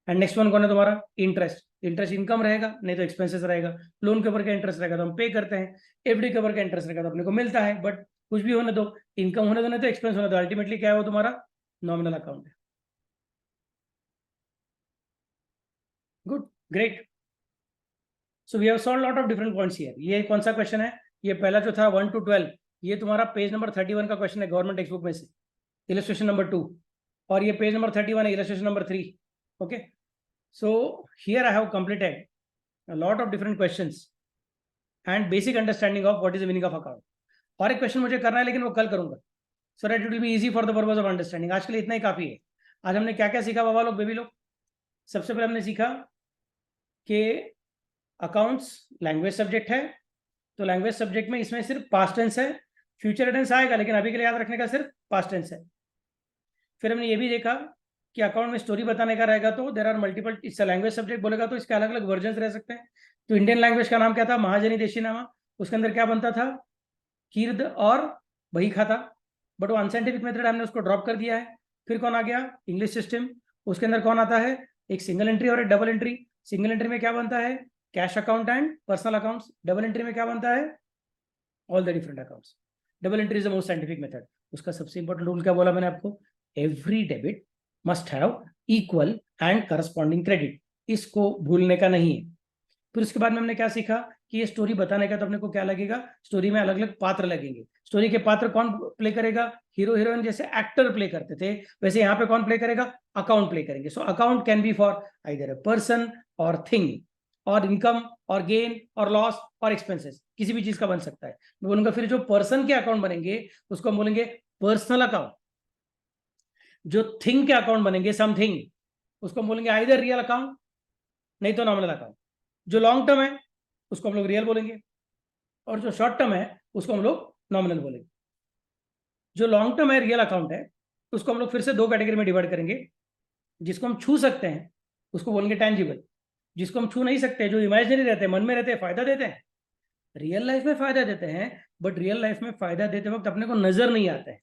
And next one कौन है तुम्हारा, इंटरेस्ट, इंटरेस्ट इनकम रहेगा नहीं तो एक्सपेंसेस रहेगा, लोन के ऊपर का इंटरेस्ट रहेगा तो हम पे करते हैं, एफडी के ऊपर का इंटरेस्ट रहेगा तो अपने को मिलता है, बट कुछ भी होने दो, इनकम होने दो नहीं तो एक्सपेंस होने दो, अल्टीमेटली क्या है वो तुम्हारा नॉमिनल अकाउंट है। Good, great, so we have solve lot of different points here. ये कौन सा क्वेश्चन है, ये पहला जो था 1 to 12, ये तुम्हारा पेज नंबर 31 का क्वेश्चन है गवर्नमेंट टेक्स्ट बुक में से, इलस्ट्रेशन नंबर 2, और ये पेज नंबर 31 है, illustration number 3। Okay, so here I have completed a lot of different questions and basic understanding of what is the meaning of account। और एक question मुझे करना है लेकिन वो कल करूंगा, so that it will be easy for the purpose of understanding। आज के लिए इतना ही काफी है। आज हमने क्या क्या सीखा बाबा लोग, बेबी लोग, सबसे पहले हमने सीखा कि अकाउंट्स लैंग्वेज सब्जेक्ट है, तो लैंग्वेज सब्जेक्ट में इसमें सिर्फ पास्ट टेंस है, फ्यूचर टेंस आएगा लेकिन अभी के लिए याद रखने का सिर्फ पास्ट टेंस है। फिर हमने ये भी देखा कि अकाउंट में स्टोरी बताने का रहेगा तो देर आर मल्टीपल, इसका लैंग्वेज सब्जेक्ट बोलेगा तो इसके अलग अलग वर्जन रह सकते हैं। तो इंडियन लैंग्वेज का नाम क्या था, महाजनी देशीनामा, उसके अंदर क्या बनता था, कीर्द और बही खाता, बट वो अनसाइंटिफिक मेथड हमने उसको ड्रॉप कर दिया है। फिर कौन आ गया, इंग्लिश सिस्टम, उसके अंदर कौन आता है, एक सिंगल एंट्री और एक डबल एंट्री। सिंगल एंट्री में क्या बनता है, cash account and personal accounts, double entry में क्या बनता है, all the different accounts. Double entry is the most scientific method. उसका सबसे इंपॉर्टेंट रूल क्या बोला मैंने आपको, every debit must have equal and corresponding credit, इसको भूलने का नहीं है। फिर उसके बाद में हमने क्या सीखा कि ये स्टोरी बताने का तो अपने को क्या लगेगा, स्टोरी में अलग अलग पात्र लगेंगे, स्टोरी के पात्र कौन प्ले करेगा, हीरो हीरोइन जैसे एक्टर प्ले करते थे वैसे यहाँ पे कौन प्ले करेगा, अकाउंट प्ले करेंगे। So account can be for either a person और थिंग और इनकम और गेन और लॉस और एक्सपेंसेस, किसी भी चीज का बन सकता है। मैं बोलूंगा फिर जो पर्सन के अकाउंट बनेंगे उसको हम बोलेंगे पर्सनल अकाउंट, जो थिंग के अकाउंट बनेंगे समथिंग, उसको हम बोलेंगे आइदर रियल अकाउंट नहीं तो नॉमिनल अकाउंट। जो लॉन्ग टर्म है उसको हम लोग रियल बोलेंगे और जो शॉर्ट टर्म है उसको हम लोग नॉमिनल बोलेंगे। जो लॉन्ग टर्म है रियल अकाउंट है उसको हम लोग फिर से दो कैटेगरी में डिवाइड करेंगे, जिसको हम छू सकते हैं उसको बोलेंगे टेंजिबल, जिसको हम छू नहीं सकते, जो इमेजिनरी रहते हैं, मन में रहते हैं, फायदा देते हैं, रियल लाइफ में फायदा देते हैं, बट रियल लाइफ में फायदा देते वक्त अपने को नजर नहीं आता है,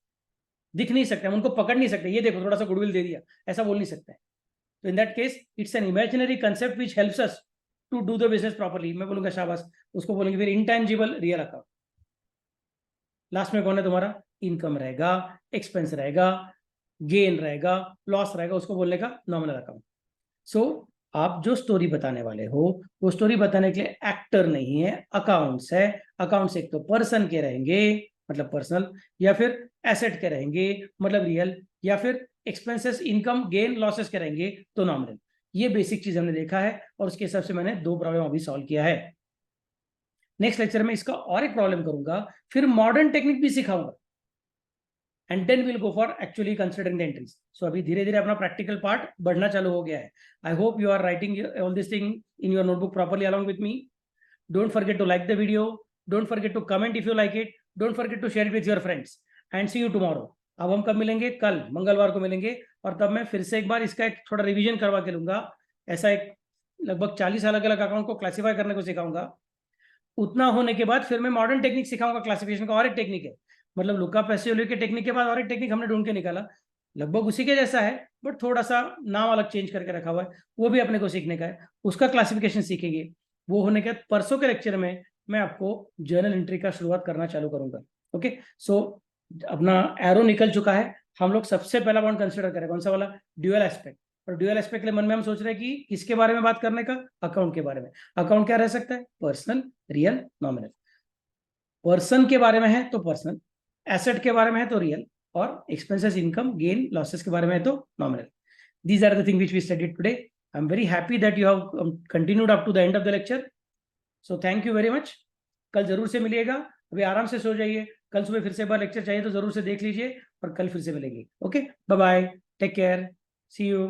दिख नहीं सकते, हम उनको पकड़ नहीं सकते, ये देखो थोड़ा सा गुडविल दे दिया, ऐसा बोल नहीं सकते। तो in that case it's an imaginary concept which helps us to do the business properly. मैं बोलूंगा शाबाश, उसको बोलेंगे फिर इंटेंजिबल रियल अकाउंट। लास्ट में कौन है तुम्हारा? इनकम रहेगा, एक्सपेंस रहेगा, गेन रहेगा, लॉस रहेगा, उसको बोलने का नॉमिनल अकाउंट। सो आप जो स्टोरी बताने वाले हो वो स्टोरी बताने के लिए एक्टर नहीं है, अकाउंट्स है। अकाउंट्स एक तो पर्सन के रहेंगे मतलब पर्सनल, या फिर एसेट के रहेंगे मतलब रियल, या फिर एक्सपेंसेस इनकम गेन लॉसेस के रहेंगे तो नॉमिनल। ये बेसिक चीज हमने देखा है और उसके हिसाब से मैंने 2 प्रॉब्लम अभी सॉल्व किया है। नेक्स्ट लेक्चर में इसका और एक प्रॉब्लम करूंगा, फिर मॉडर्न टेक्निक भी सिखाऊंगा, and then will go for actually considering the entries. So अभी धीरे धीरे अपना प्रैक्टिकल पार्ट बढ़ना चालू हो गया है। I hope you are writing all this thing in your notebook properly along with me. Don't forget to like the video, don't forget to comment if you like it, don't forget to share it with your friends, and see you tomorrow. अब हम कब मिलेंगे? कल मंगलवार को मिलेंगे, और तब मैं फिर से एक बार इसका एक थोड़ा रिवीजन करवा के लूंगा। ऐसा एक लगभग 40 अलग अलग अकाउंट को क्लासीफाई करने को सिखाऊंगा। उतना होने के बाद फिर मैं मॉडर्न टेक्निक सिखाऊंगा क्लासिफिकेशन का, और एक टेक्निक है, मतलब लुका पैसियोली के टेक्निक के बाद और एक टेक्निक हमने ढूंढ के निकाला, लगभग उसी के जैसा है बट थोड़ा सा नाम अलग चेंज करके रखा हुआ है, वो भी अपने को सीखने का है, उसका क्लासिफिकेशन सीखेंगे। वो होने के बाद परसों के लेक्चर में मैं आपको जर्नल एंट्री का शुरुआत करना चालू करूंगा। ओके, सो अपना एरो निकल चुका है, हम लोग सबसे पहला पॉइंट कंसिडर करें कौन सा वाला? Dual aspect. और ड्यूअल एस्पेक्ट के लिए मन में हम सोच रहे हैं कि किसके बारे में बात करने का? अकाउंट के बारे में। अकाउंट क्या रह सकता है? Personal, real, nominal. पर्सन के बारे में है तो पर्सनल, एसेट के बारे में है तो रियल, और एक्सपेंसेस इनकम गेन लॉसेस के बारे में है तो nominal. These are the things which we studied today. I'm very happy that you have continued up to the end of the lecture. So thank you very much. कल जरूर से मिलिएगा, अभी आराम से सो जाइए, कल सुबह फिर से एक बार लेक्चर चाहिए तो जरूर से देख लीजिए, और कल फिर से मिलेंगे। Okay, bye bye, take care, see you.